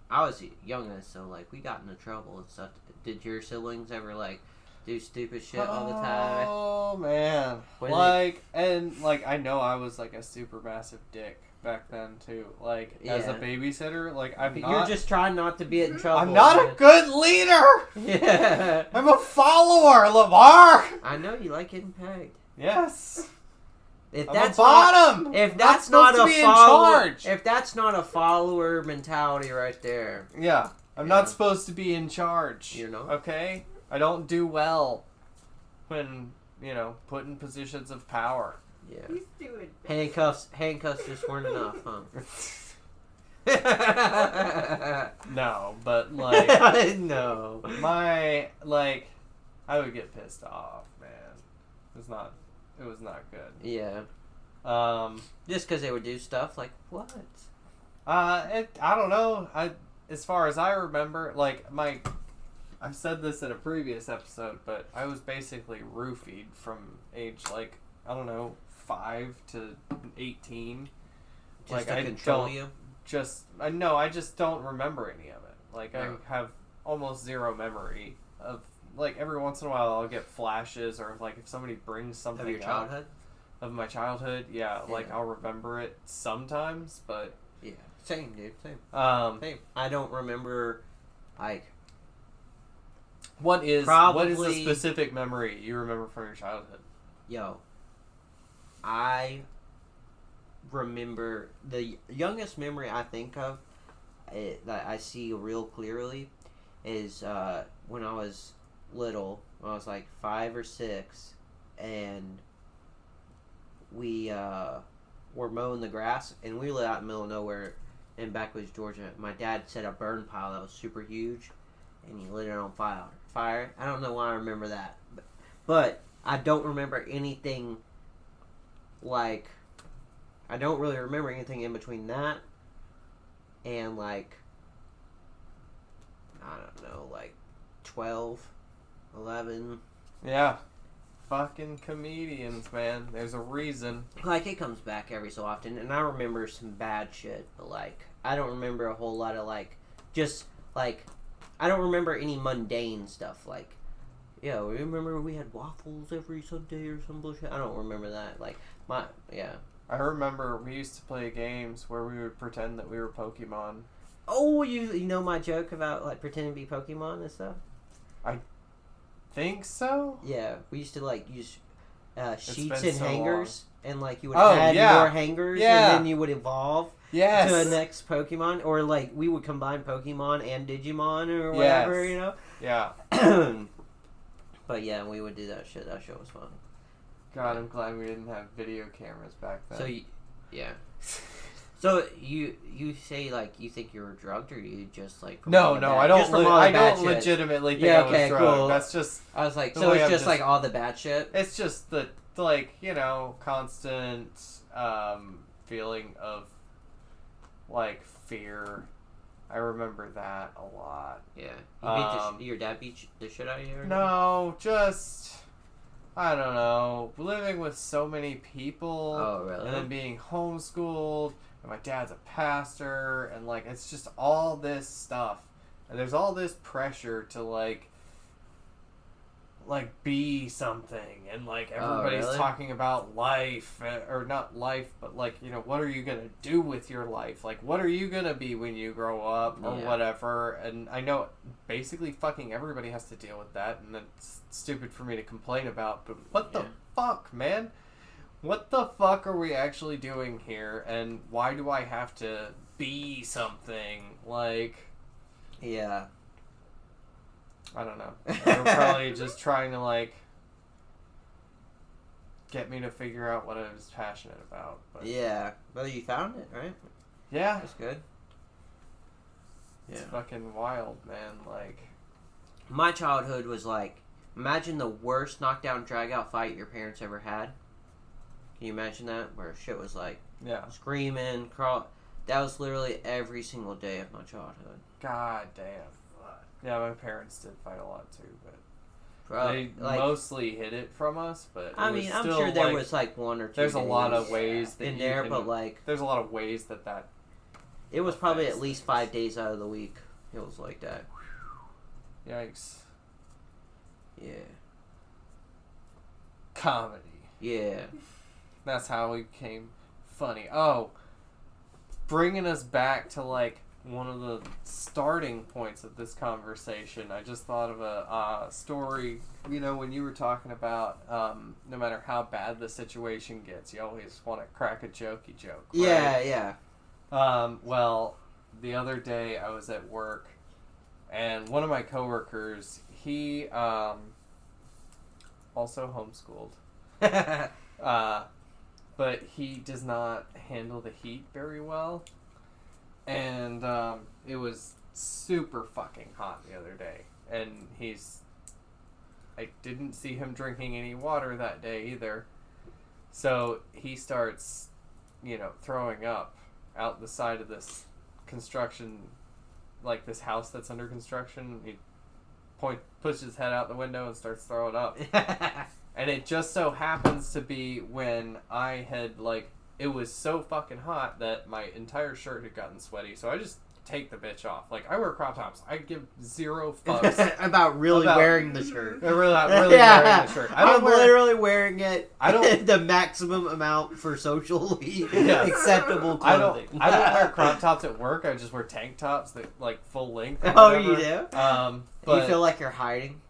I was youngest, so like we got into trouble and stuff. Did your siblings ever like do stupid shit all the time? Oh man. I know I was like a super massive dick back then too. Like as a babysitter, like You're just trying not to be in trouble. I'm not a good leader. Yeah. I'm a follower, Lamar. I know you like getting pegged. Yes. If I'm that's a bottom. Not, if that's not to a be follower, in charge. If that's not a follower mentality right there. Yeah. I'm not supposed to be in charge. You know? Okay? I don't do well when, put in positions of power. Yeah. He's doing Handcuffs just weren't enough, huh? No, but like no. I would get pissed off, man. It was not good. Yeah. Just because they would do stuff like what? I don't know. As far as I remember, I've said this in a previous episode, but I was basically roofied from age 5 to 18. Just to control you? I just don't remember any of it. I have almost zero memory of, every once in a while I'll get flashes, or if somebody brings something of your childhood? Of my childhood, yeah. I'll remember it sometimes, but... Yeah, same, dude, same. Same. I don't remember, What is a specific memory you remember from your childhood? Yo, I remember the youngest memory I think of that I see real clearly is when I was little. When I was like 5 or 6, and we were mowing the grass, and we lived out in the middle of nowhere in backwoods Georgia. My dad set a burn pile that was super huge, and he lit it on fire. I don't know why I remember that, but I don't remember anything like. I don't really remember anything in between that and like, I don't know, like 12, 11. Yeah. Fucking comedians, man. There's a reason. Like, it comes back every so often, and I remember some bad shit, but like, I don't remember a whole lot of like, just like, I don't remember any mundane stuff. Like, yeah, remember we had waffles every Sunday or some bullshit? I don't remember that. Like, I remember we used to play games where we would pretend that we were Pokemon. Oh, you know my joke about like pretending to be Pokemon and stuff? I think so. Yeah, we used to like use sheets and hangers, and like you would add more hangers, and then you would evolve to the next Pokemon, or like we would combine Pokemon and Digimon or whatever, you know? Yeah. But yeah, we would do that shit. That shit was fun. God, I'm glad we didn't have video cameras back then. So, So you say like you think you were drugged, or you just like no, I don't. I don't legitimately think I was drugged. Cool. That's just. I was like, so it's just like all the bad shit. It's just the like constant feeling of like fear. I remember that a lot. Yeah, your dad beat the shit out of you? No, just. I don't know, living with so many people, and then being homeschooled, and my dad's a pastor, and like it's just all this stuff, and there's all this pressure to like be something, and like everybody's talking about life, or not life, but like what are you gonna do with your life? Like what are you gonna be when you grow up, or whatever? And I know basically fucking everybody has to deal with that, and that's stupid for me to complain about, but what the fuck, man? What the fuck are we actually doing here, and why do I have to be something? Like, I don't know. They're probably just trying to like get me to figure out what I was passionate about. But well, you found it, right? Yeah, that's good. It's fucking wild, man. Like, my childhood was like, imagine the worst knockdown drag-out fight your parents ever had. Can you imagine that? Where shit was like, screaming, crawl. That was literally every single day of my childhood. God damn. Yeah, my parents did fight a lot too, but they mostly hid it from us. But I mean, I'm sure there was like one or two. There's a lot of ways that in there, but like there's a lot of ways that. It was probably at least 5 days out of the week. It was like that. Yikes. Yeah. Comedy. Yeah. That's how we became funny. Oh, bringing us back to like one of the starting points of this conversation, I just thought of a story. When you were talking about no matter how bad the situation gets, you always want to crack a jokey joke. Right? Yeah. Well, the other day I was at work, and one of my coworkers, he also homeschooled, but he does not handle the heat very well. And it was super fucking hot the other day. And I didn't see him drinking any water that day either. So he starts, throwing up out the side of this construction, like this house that's under construction. He pushes his head out the window and starts throwing up. And it just so happens to be when I had, like, it was so fucking hot that my entire shirt had gotten sweaty, so I just take the bitch off. Like, I wear crop tops. I give zero fucks about wearing the shirt. Really wearing the shirt. I'm literally wearing it. The maximum amount for socially acceptable clothing. I don't wear crop tops at work. I just wear tank tops that like full length. Oh, you do? But you feel like you're hiding.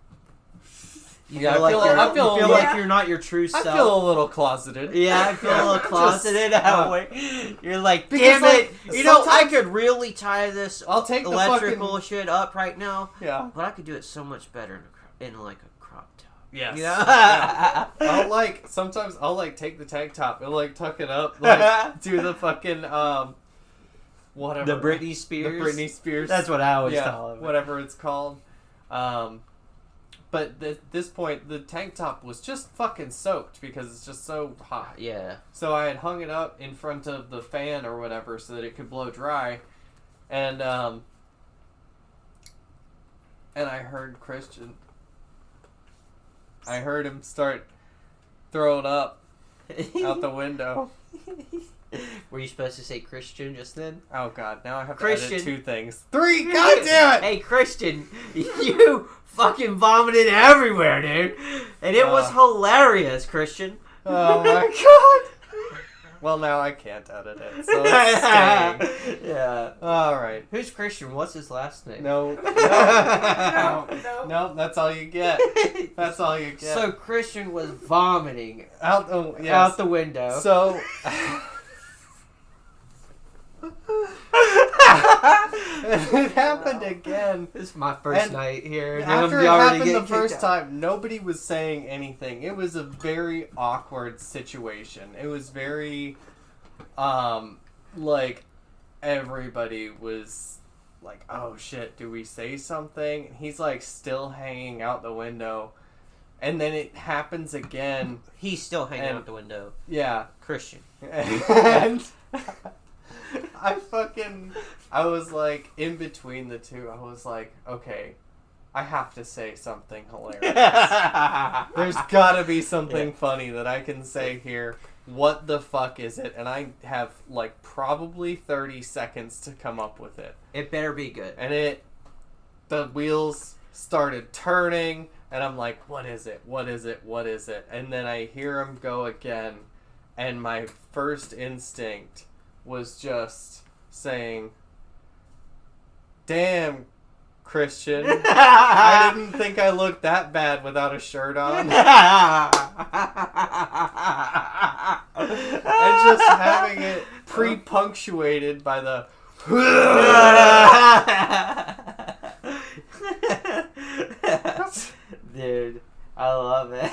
I feel like you're not your true self. I feel a little closeted. Yeah, I feel a little closeted. You're like, damn it! I could really tie this I'll take electrical shit up right now. Yeah, but I could do it so much better in a crop in like a crop top. Yes. You know? Yeah. Sometimes I'll take the tank top and tuck it up, do the fucking whatever. The Britney Spears. The Britney Spears. That's what I always call it. Whatever it's called. But at this point, the tank top was just fucking soaked because it's just so hot. Yeah. So I had hung it up in front of the fan or whatever so that it could blow dry, and I heard Christian. I heard him start throwing up out the window. Were you supposed to say Christian just then? Oh god, now I have Christian. to edit 2 things. 3, god damn it! Hey Christian, you fucking vomited everywhere, dude. And it was hilarious, Christian. Oh my god. Well, now I can't edit it, so it's staying. Yeah. Alright. Who's Christian? What's his last name? No, that's all you get. That's all you get. So Christian was vomiting out the window. So it happened again. This is my first night here. After it happened the first time, nobody was saying anything. It was a very awkward situation. It was very, everybody was like, oh shit, do we say something? And he's still hanging out the window. And then it happens again. He's still hanging out the window. Yeah. Christian. And I was in between the two. I was like, okay, I have to say something hilarious. There's gotta be something funny that I can say here. What the fuck is it? And I have probably 30 seconds to come up with it. It better be good. And the wheels started turning, and I'm like, what is it? What is it? What is it? And then I hear him go again, and my first instinct was just saying, damn, Christian, I didn't think I looked that bad without a shirt on. And just having it pre-punctuated by the dude, I love it.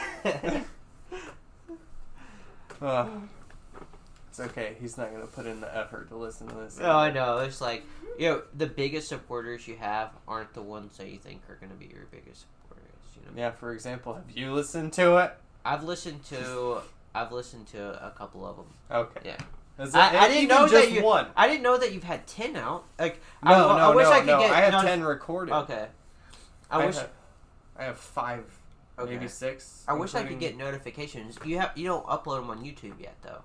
It's okay. He's not gonna put in the effort to listen to this. Oh, I know. It's the biggest supporters you have aren't the ones that you think are gonna be your biggest supporters. You know? Yeah. For example, have you listened to it? I've listened to a couple of them. Okay. Yeah. I didn't know that you. One. I didn't know that you've had 10 out. I wish I could get. I have 10 recorded. Okay. I have 5, maybe 6. I wish I could get notifications. You don't upload them on YouTube yet, though.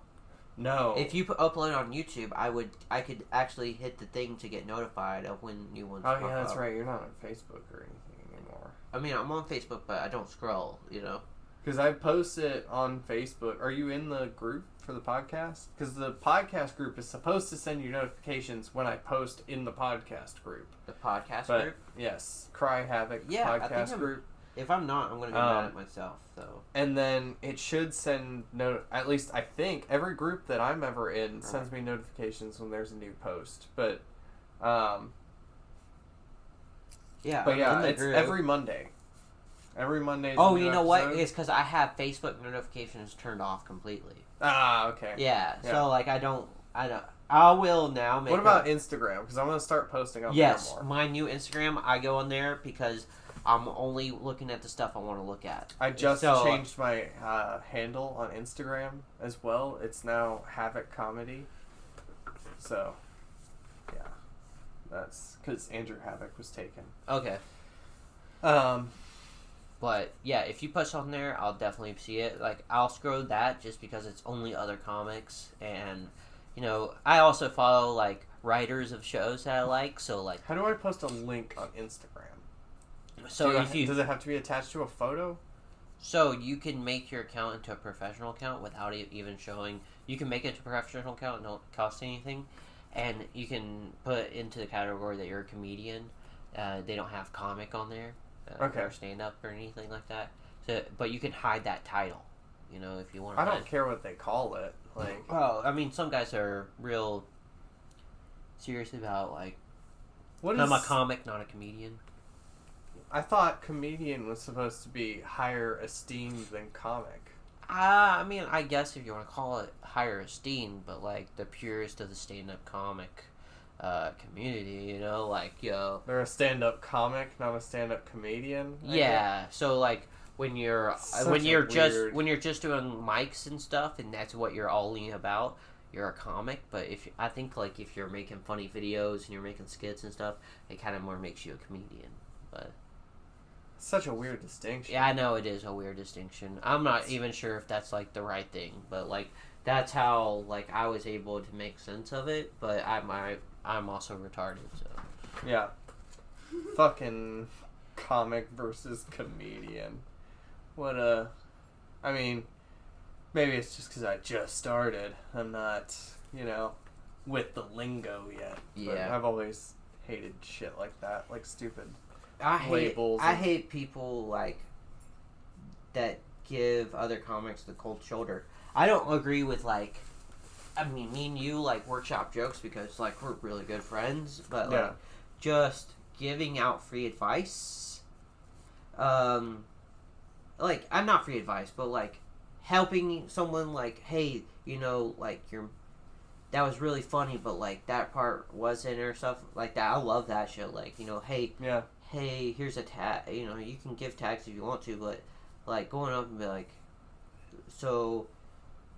No. If you upload it on YouTube, I could actually hit the thing to get notified of when new ones. Oh yeah, that's right. You're not on Facebook or anything anymore. I mean, I'm on Facebook, but I don't scroll. You know. Because I post it on Facebook. Are you in the group for the podcast? Because the podcast group is supposed to send you notifications when I post in the podcast group. The podcast group? Yes. Cry Havok podcast group. If I'm not, I'm going to be mad at myself. So. And then it should send, at least I think, every group that I'm ever in sends me notifications when there's a new post. But, yeah, it's every Monday. Every Monday. Oh, you know what? It's because I have Facebook notifications turned off completely. Ah, okay. Yeah. So I will now make. What about Instagram? Because I'm gonna start posting on there more. My new Instagram. I go on there because I'm only looking at the stuff I want to look at. I just changed my handle on Instagram as well. It's now Havok Comedy. So, yeah, that's because Andrew Havok was taken. Okay. But, yeah, if you push on there, I'll definitely see it. I'll scroll that just because it's only other comics. And, I also follow, writers of shows that I like. So, how do I post a link on Instagram? So does it have to be attached to a photo? So you can make your account into a professional account without it even showing. You can make it into a professional account and don't cost anything. And you can put into the category that you're a comedian. They don't have comic on there. Or stand-up or anything like that. So, but you can hide that title, if you want to. I don't care what they call it. Well, I mean, some guys are real serious about, what I'm a comic, not a comedian. I thought comedian was supposed to be higher esteemed than comic. I mean, I guess if you want to call it higher esteem, but like the purest of the stand-up comic community, you know, like they're a stand-up comic, not a stand-up comedian. Yeah, so like when you're just doing mics and stuff, and that's what you're all about, you're a comic. But I think like if you're making funny videos and you're making skits and stuff, it kind of more makes you a comedian. But such a weird distinction. Yeah, I know it is a weird distinction. I'm not even sure if that's like the right thing, but like that's how like I was able to make sense of it. But I'm also retarded, so yeah. Fucking comic versus comedian. I mean, maybe it's just because I just started. I'm not, with the lingo yet. But yeah. I've always hated shit like that, like stupid labels. I hate people like that give other comics the cold shoulder. I don't agree with like. I mean, me and you like workshop jokes because like we're really good friends, but like just giving out free advice. Like I'm not free advice, but like helping someone like, hey, like that was really funny, but like that part wasn't or stuff like that. I love that shit. Like hey, here's a tag. You can give tags if you want to, but like going up and be like, so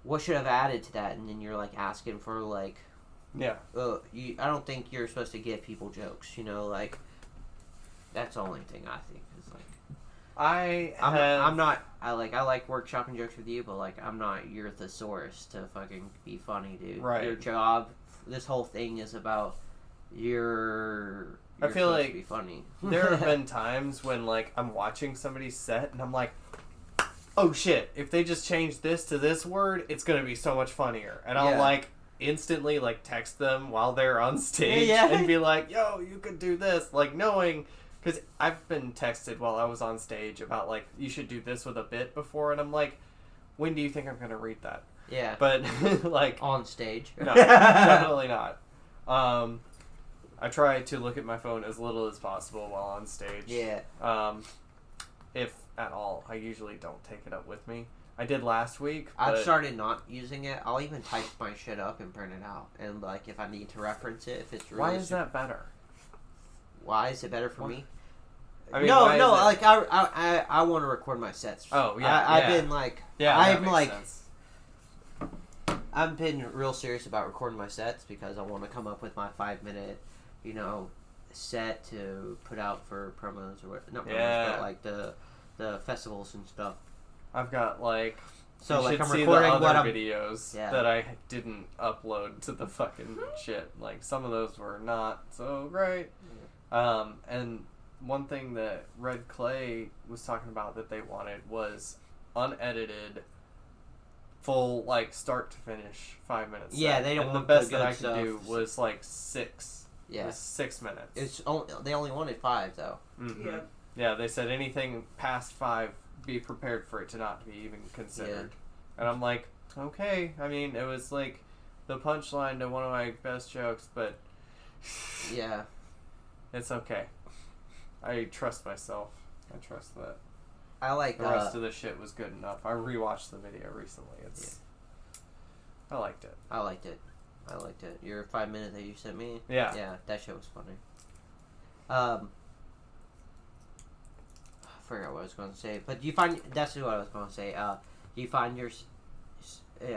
what should I've added to that? And then you're like asking for like, I don't think you're supposed to give people jokes. Like that's the only thing I think is like. I'm not. I like workshopping jokes with you, but like I'm not your thesaurus to fucking be funny, dude. Right. Your job. This whole thing is about you're I feel like to be funny. There have been times when like I'm watching somebody's set and I'm like, oh shit! If they just change this to this word, it's gonna be so much funnier. And I'll like instantly like text them while they're on stage and be like, yo, you could do this, like knowing. Because I've been texted while I was on stage about, like, you should do this with a bit before, and I'm like, when do you think I'm going to read that? Yeah. But, like... On stage? No, definitely not. I try to look at my phone as little as possible while on stage. Yeah. If at all. I usually don't take it up with me. I did last week, I've started not using it. I'll even type my shit up and print it out. And, like, if I need to reference it, if it's really... Why is that better? Why is it better for me? I mean, no. Like I want to record my sets. Oh yeah. I've been like, I'm like, sense. I've been real serious about recording my sets because I want to come up with my 5-minute, set to put out for promos or not promos, but like the festivals and stuff. I've got like. So like I'm recording what videos that I didn't upload to the fucking shit. Like some of those were not so great. And one thing that Red Clay was talking about that they wanted was unedited, full like start to finish 5 minutes. Yeah, they don't want the best that I stuff. could do was like 6. Yeah, it was 6 minutes. They only wanted 5 though. Mm-hmm. Yeah. Yeah, they said anything past 5, be prepared for it to not be even considered. Yeah. And I'm like, okay. I mean, it was like the punchline to one of my best jokes, but yeah. It's okay. I trust myself. I trust that. I like the rest of the shit was good enough. I rewatched the video recently. I liked it. I liked it. Your 5-minute that you sent me. Yeah. Yeah, that shit was funny. I forgot what I was going to say, but that's what I was going to say. Do you find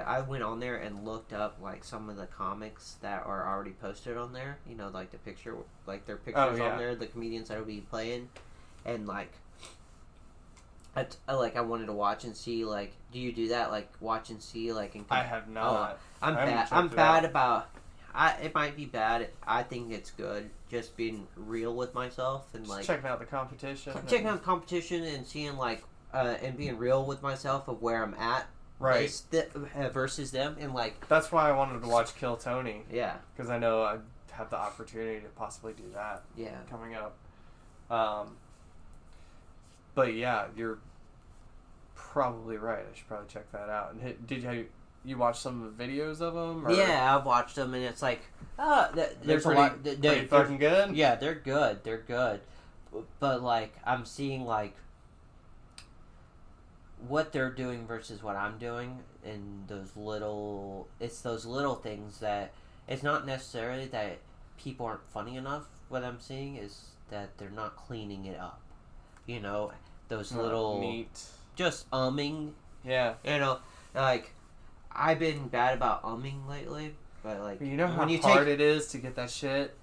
I went on there and looked up like some of the comics that are already posted on there. Like the picture, like their pictures on there, the comedians that will be playing, and like, I wanted to watch and see. Like, do you do that? Like, watch and see. Like, I have not. I'm bad about. It might be bad. I think it's good. Just being real with myself and like checking out the competition. Checking out the competition and seeing like and being real with myself of where I'm at. Right. Versus them, and like that's why I wanted to watch Kill Tony. Yeah. Because I know I have the opportunity to possibly do that. Yeah. Coming up. But yeah, you're probably right. I should probably check that out. And did you watch some of the videos of them? Or? Yeah, I've watched them, and it's like, there's pretty, a lot. They're fucking good. Yeah, they're good. They're good. but like I'm seeing like what they're doing versus what I'm doing, and it's those little things that it's not necessarily that people aren't funny enough. What I'm seeing is that they're not cleaning it up. You know, those little neat, just umming. Yeah. You know, like I've been bad about umming lately, but like you know how hard it is to get that shit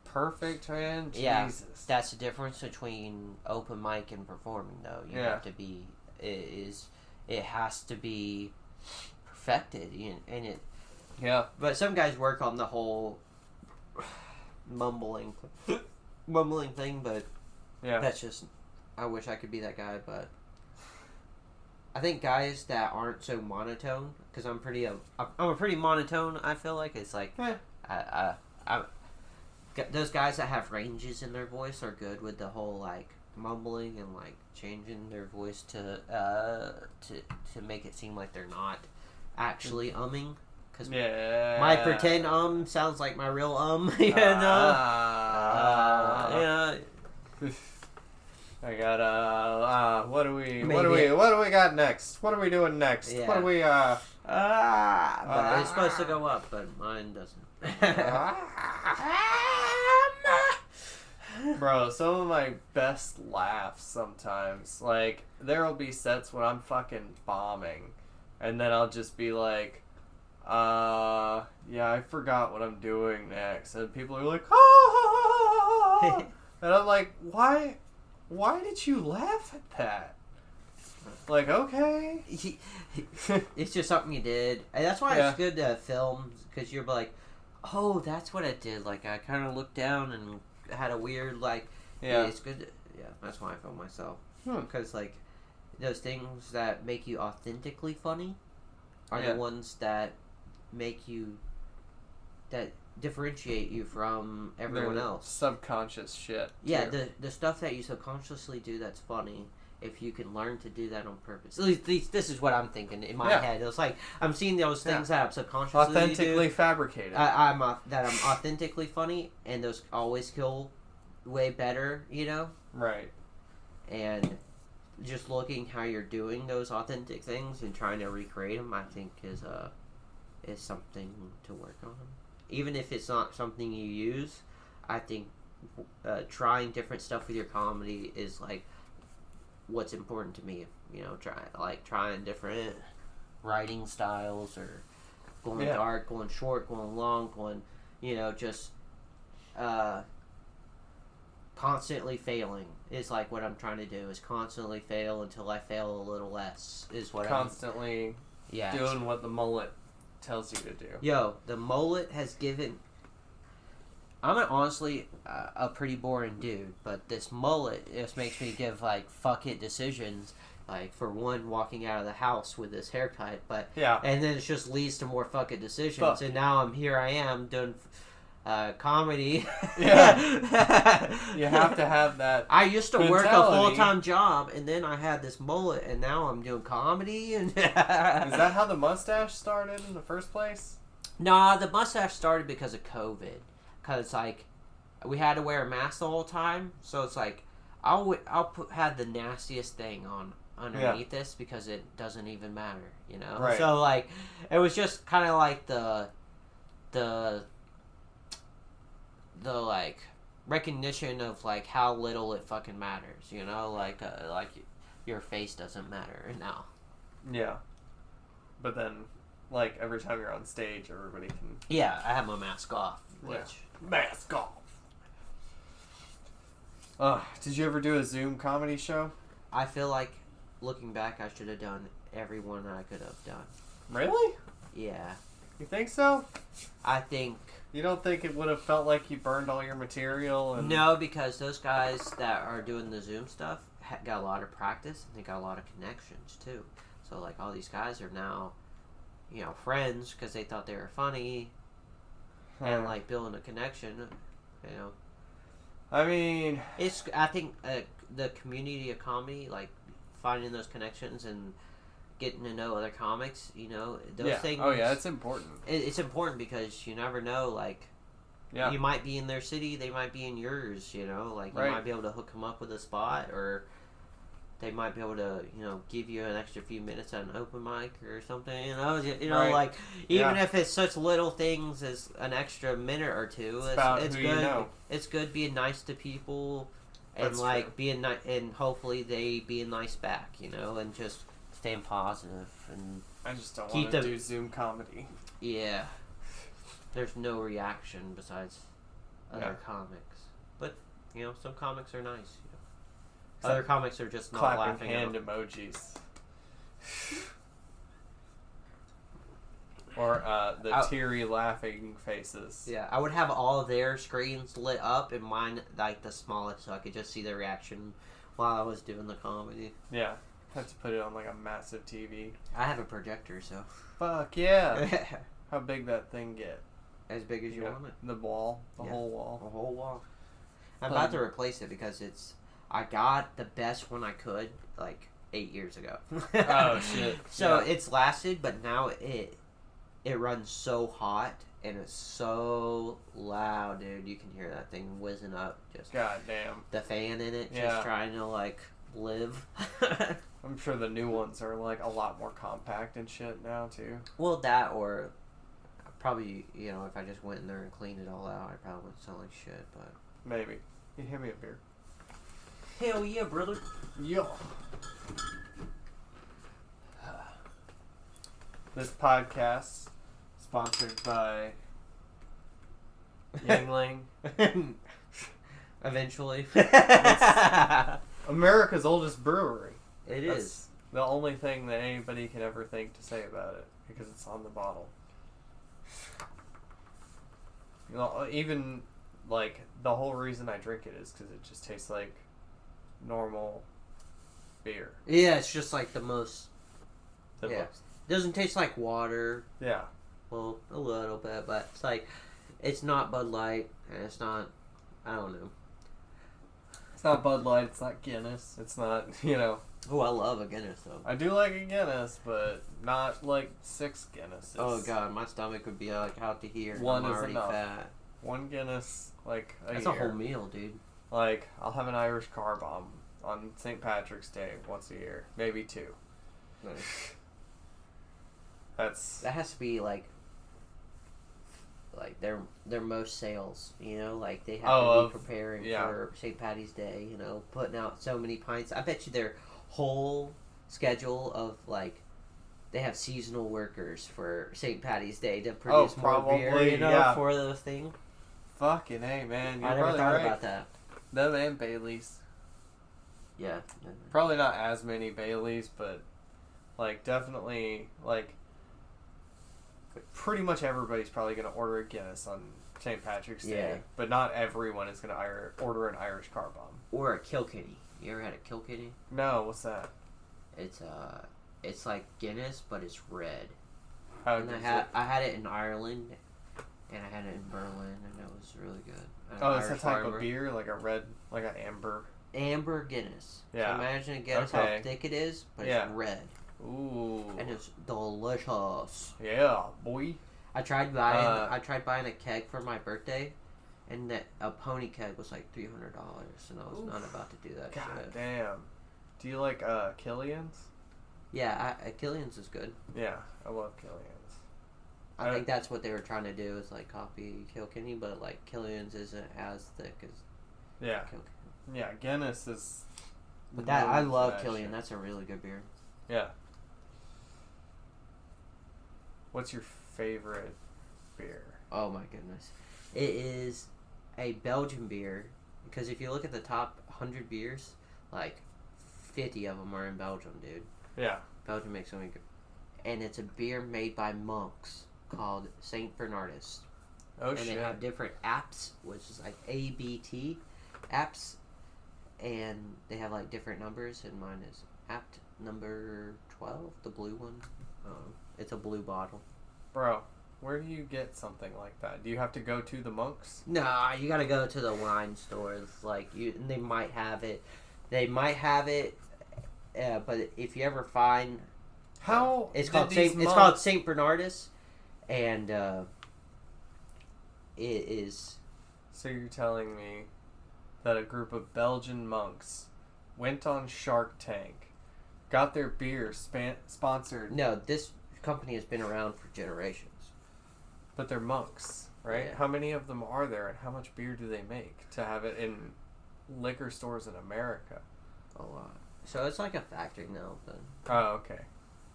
perfect, man. Jesus. Yeah, that's the difference between open mic and performing, though. You have to be. It has to be perfected, and it. Yeah. But some guys work on the whole mumbling thing, but that's just. I wish I could be that guy, but I think guys that aren't so monotone, because I'm a pretty monotone. I feel like it's like those guys that have ranges in their voice are good with the whole like mumbling and like changing their voice to make it seem like they're not actually umming. Because my pretend sounds like my real you know. I got what do we got next? What are we doing next? Yeah. What do we but it's supposed to go up, but mine doesn't. Bro, some of my best laughs sometimes, like there'll be sets when I'm fucking bombing, and then I'll just be like, yeah, I forgot what I'm doing next, and people are like, ah, and I'm like, why did you laugh at that? Like, okay. It's just something you did. And that's why it's good to film, because you're like, oh, that's what I did. Like, I kind of looked down and had a weird, like, it's good. That's why I film myself. Because, like, those things that make you authentically funny are the ones that make you, that differentiate you from everyone else. Subconscious shit. Yeah, the stuff that you subconsciously do that's funny, if you can learn to do that on purpose. At least this is what I'm thinking in my head. It's like I'm seeing those things that I'm subconsciously authentically fabricated. I'm authentically funny, and those always kill way better, you know? Right. And just looking how you're doing those authentic things and trying to recreate them, I think is something to work on. Even if it's not something you use, I think trying different stuff with your comedy is like what's important to me. You know, trying different writing styles, or going dark, going short, going long, going, you know, just constantly failing is like what I'm trying to do. Is constantly fail until I fail a little less. Is what constantly doing what the mullet tells you to do. Yo, the mullet has given. I'm honestly a pretty boring dude, but this mullet just makes me give like fuck it decisions. Like, for one, walking out of the house with this haircut, but and then it just leads to more fuck it decisions. And now I am doing comedy. You have to have that. I used to work a full-time job, and then I had this mullet, and now I'm doing comedy. And is that how the mustache started in the first place? Nah, the mustache started because of COVID. Because, like, we had to wear a mask the whole time, so it's like I'll had the nastiest thing on underneath this because it doesn't even matter, you know. Right. So like, it was just kind of like the like recognition of like how little it fucking matters, you know, like your face doesn't matter now. Yeah. But then, like, every time you're on stage, everybody can. Yeah, I have my mask off. Mask off. Did you ever do a Zoom comedy show? I feel like, looking back, I should have done every one that I could have done. Really? Yeah. You think so? I think. You don't think it would have felt like you burned all your material? No, because those guys that are doing the Zoom stuff got a lot of practice, and they got a lot of connections, too. So, like, all these guys are now, you know, friends because they thought they were funny, and, like, building a connection, you know. I mean... I think the community of comedy, like, finding those connections and getting to know other comics, you know, those things. Oh, yeah, it's important. It's important because you never know, like, Yeah. You might be in their city, they might be in yours, you know? Like, you Right. might be able to hook them up with a spot, or they might be able to, you know, give you an extra few minutes at an open mic or something, you know? Right. Like, even Yeah. if it's such little things as an extra minute or two, it's who good. you know. It's good being nice to people, and, That's like, true. being nice, and hopefully they being nice back, you know? And just staying positive, and I just don't Keep want to them- do Zoom comedy. yeah. There's no reaction besides other comics. But, you know, some comics are nice, you know. Other comics are just not Clapping laughing hand at emojis. Or the teary laughing faces. Yeah, I would have all of their screens lit up and mine, like, the smallest, so I could just see their reaction while I was doing the comedy. Yeah. Have to put it on like a massive TV. I have a projector, so. Fuck yeah. How big that thing get? As big as you want it. The wall. The Yeah. whole wall. A whole wall. I'm about to replace it because I got the best one I could, like, 8 years ago. Oh, shit. So Yeah. it's lasted, but now it runs so hot and it's so loud, dude. You can hear that thing whizzing up. Just God damn. the fan in it, Yeah. just trying to, like, live. I'm sure the new ones are like a lot more compact and shit now too. Well, that or probably, you know, if I just went in there and cleaned it all out, I probably wouldn't sound like shit, but. Maybe. You hand me a beer. Hell yeah, brother. Yeah. This podcast sponsored by Yingling, Eventually. America's oldest brewery. It That's is. the only thing that anybody can ever think to say about it because it's on the bottle. You know, even like the whole reason I drink it is because it just tastes like normal beer. Yeah, it's just like the most. The Yeah. most- Doesn't taste like water. Yeah. Well, a little bit, but it's like, it's not Bud Light, and it's not, I don't know. It's not Bud Light. It's not Guinness. It's not, you know. Oh, I love a Guinness, though. I do like a Guinness, but not like 6 Guinnesses. Oh, God, my stomach would be, like, out to here. One I'm is already enough. fat. 1 Guinness, like a That's year. a whole meal, dude. Like, I'll have an Irish car bomb on St. Patrick's Day once a year. Maybe 2. Nice. That's... That has to be, like their most sales, you know? Like, they have to be preparing for St. Patty's Day, you know, putting out so many pints. I bet you their whole schedule of, like, they have seasonal workers for St. Patty's Day to produce more beer, you know, for those things. Fucking A, man. You're I never probably thought right. about that. Them and Baileys. Yeah. Probably not as many Baileys, but, like, definitely, like, pretty much everybody's probably going to order a Guinness on St. Patrick's Day. Yeah. But not everyone is going to order an Irish car bomb. Or a Kilkenny. You ever had a Kilkenny? No, what's that? It's like Guinness, but it's red. How And I had it in Ireland, and I had it in Berlin, and it was really good. Oh, it's a type of beer, like a red, like an amber. Amber Guinness. Yeah. So imagine a Guinness how thick it is, but it's red. Ooh. And it's delicious. Yeah, boy. I tried buying a keg for my birthday, and a pony keg was like $300, and I was not about to do that God shit. damn. Do you like Killian's? Yeah, Killian's is good. Yeah, I love Killian's. I think that's what they were trying to do, is like copy Kilkenny, but like Killian's isn't as thick as Kilkenny. Yeah, Guinness is. But I love Killian. That's a really good beer. Yeah. What's your favorite beer? Oh my goodness. It is a Belgian beer, because if you look at the top 100 beers, like 50 of them are in Belgium, dude. Yeah. Belgium makes so many good. And it's a beer made by monks called Saint Bernardus. Oh, and shit. they have different apps, which is like ABT apps, and they have like different numbers, and mine is apt number 12, the blue one. It's a blue bottle. Bro, where do you get something like that? Do you have to go to the monks? Nah, you gotta go to the wine stores. Like, and they might have it. But if you ever find, How it's did called these Saint Bernardus, and it is So you're telling me that a group of Belgian monks went on Shark Tank, got their beer sponsored. No, this company has been around for generations. But they're monks, right? Yeah. How many of them are there, and how much beer do they make to have it in liquor stores in America? A lot. So it's like a factory now, then. Oh, okay.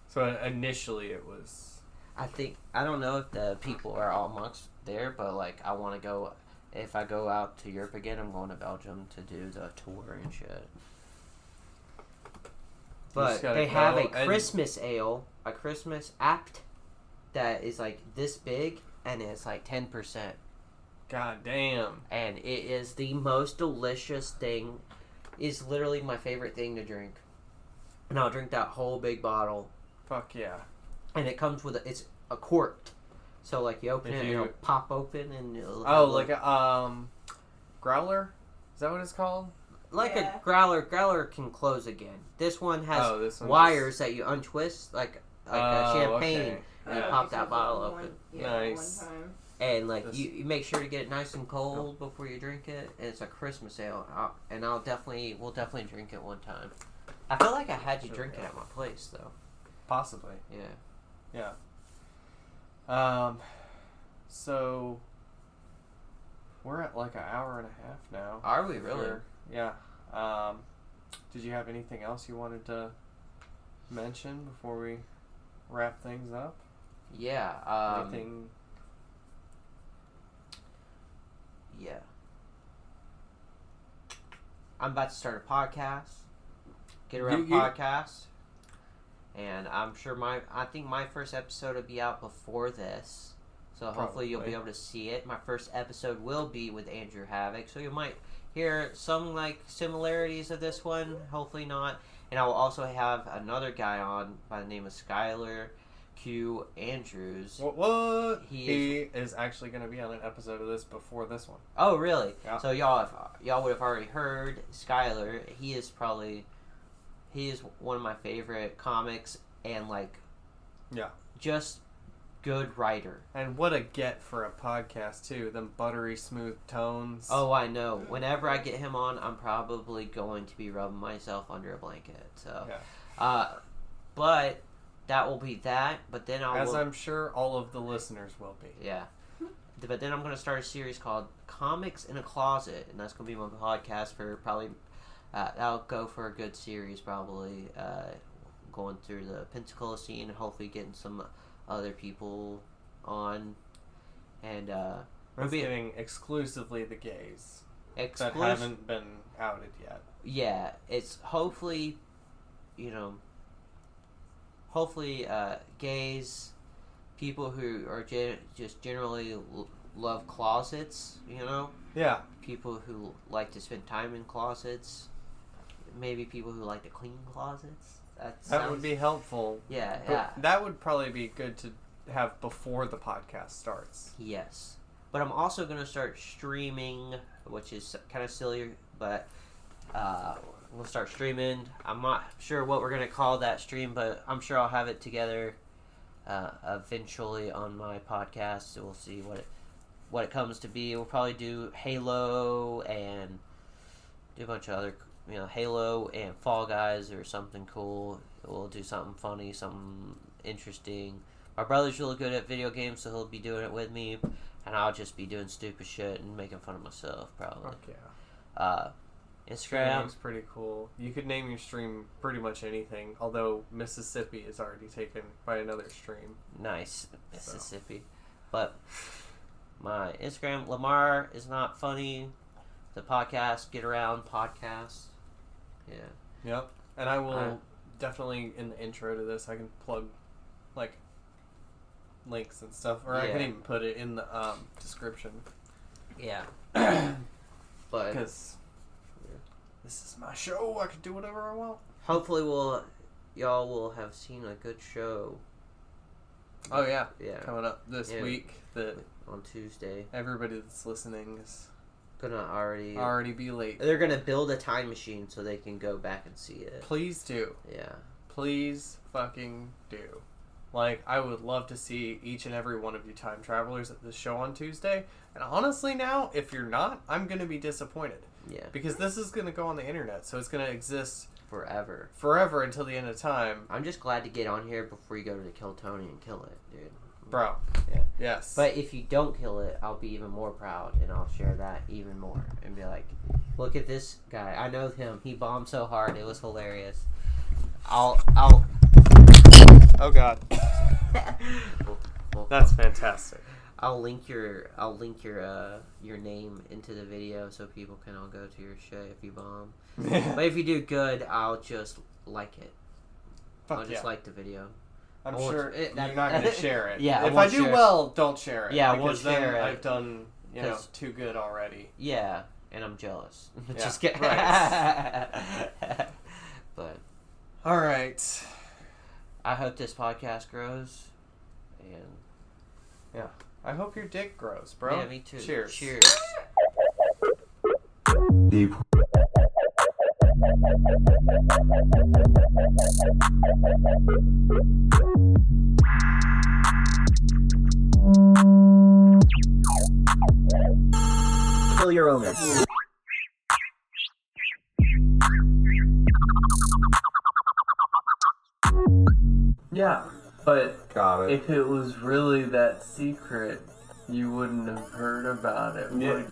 So initially it was... I don't know if the people are all monks there, but like I want to go, if I go out to Europe again, I'm going to Belgium to do the tour and shit. But they have a Christmas ale, a Christmas apt that is like this big, and it's like 10%. God damn. And it is the most delicious thing. It's literally my favorite thing to drink. And I'll drink that whole big bottle. Fuck yeah. And it comes with it's a corked. So like you open it and it'll pop open and it'll like a growler? Is that what it's called? Like a growler. Growler can close again. This one has this one wires that you untwist like a champagne. Okay. And you pop that bottle open. Nice. One time. And like you make sure to get it nice and cold before you drink it. And it's a Christmas ale, and we'll definitely drink it one time. I feel like I had you drink it at my place though. Possibly. Yeah. So we're at like an hour and a half now. Are we really? Yeah. Did you have anything else you wanted to mention before we wrap things up? Yeah. Anything? Yeah. I'm about to start a podcast. Get around podcast. And I'm sure I think my first episode will be out before this. So hopefully you'll be able to see it. My first episode will be with Andrew Havok. So you might hear some like similarities of this one. Hopefully not. And I will also have another guy on by the name of Skylar Q. Andrews. What? He is actually going to be on an episode of this before this one. Oh, really? Yeah. So y'all would have already heard Skylar. He is one of my favorite comics and like, just good writer. And what a get for a podcast too. Them buttery smooth tones. Oh, I know. Whenever I get him on, I'm probably going to be rubbing myself under a blanket. So, but that will be that. But then I'm sure all of the listeners will be. Yeah. But then I'm going to start a series called Comics in a Closet, and that's going to be my podcast for probably. That'll go for a good series, probably. Going through the Pensacola scene and hopefully getting some other people on. And that's getting exclusively the gays that haven't been outed yet. Yeah, it's hopefully gays, people who are just generally love closets, Yeah. People who like to spend time in closets, maybe people who like to clean closets. That would be helpful. Yeah, but that would probably be good to have before the podcast starts. Yes. But I'm also going to start streaming, which is kind of silly, but we'll start streaming. I'm not sure what we're going to call that stream, but I'm sure I'll have it together eventually on my podcast. So we'll see what it comes to be. We'll probably do Halo and do a bunch of other, Halo and Fall Guys or something cool. We'll do something funny, something interesting. My brother's really good at video games, so he'll be doing it with me, and I'll just be doing stupid shit and making fun of myself, probably. Fuck yeah. Instagram. Streaming's pretty cool. You could name your stream pretty much anything, although Mississippi is already taken by another stream. Nice. Mississippi. But my Instagram, Lamar is not funny. The podcast, Get Around Podcast. Yeah. Yep. And I will definitely, in the intro to this, I can plug, like, links and stuff. Or I can even put it in the description. Yeah. But because this is my show. I can do whatever I want. Hopefully y'all will have seen a good show. Oh, yeah. Yeah. Coming up this week. On Tuesday. Everybody that's listening is gonna already be late. They're gonna build a time machine so they can go back and see it. Please do. Yeah. Please fucking do. Like, I would love to see each and every one of you time travelers at the show on Tuesday. And honestly now, if you're not, I'm going to be disappointed. Yeah. Because this is going to go on the internet, so it's going to exist forever. Forever until the end of time. I'm just glad to get on here before you go to kill Tony and kill it, dude. Bro. Yeah. Yes. But if you don't kill it, I'll be even more proud, and I'll share that even more. And be like, look at this guy. I know him. He bombed so hard. It was hilarious. I'll Oh, God. That's fantastic. I'll link your name into the video so people can all go to your show if you bomb. But if you do good, I'll just like it. I'll just like the video. I'm sure you're not going to share it. Yeah, if I do well, don't share it. Yeah, I won't share it. I've done too good already. Yeah, and I'm jealous. Yeah, just kidding. right. But all right. I hope this podcast grows, and yeah, I hope your dick grows, bro. Yeah, me too. Cheers. Cheers. Deep. Kill your owner. Yeah, but Got it. if it was really that secret, you wouldn't have heard about it. Yeah. would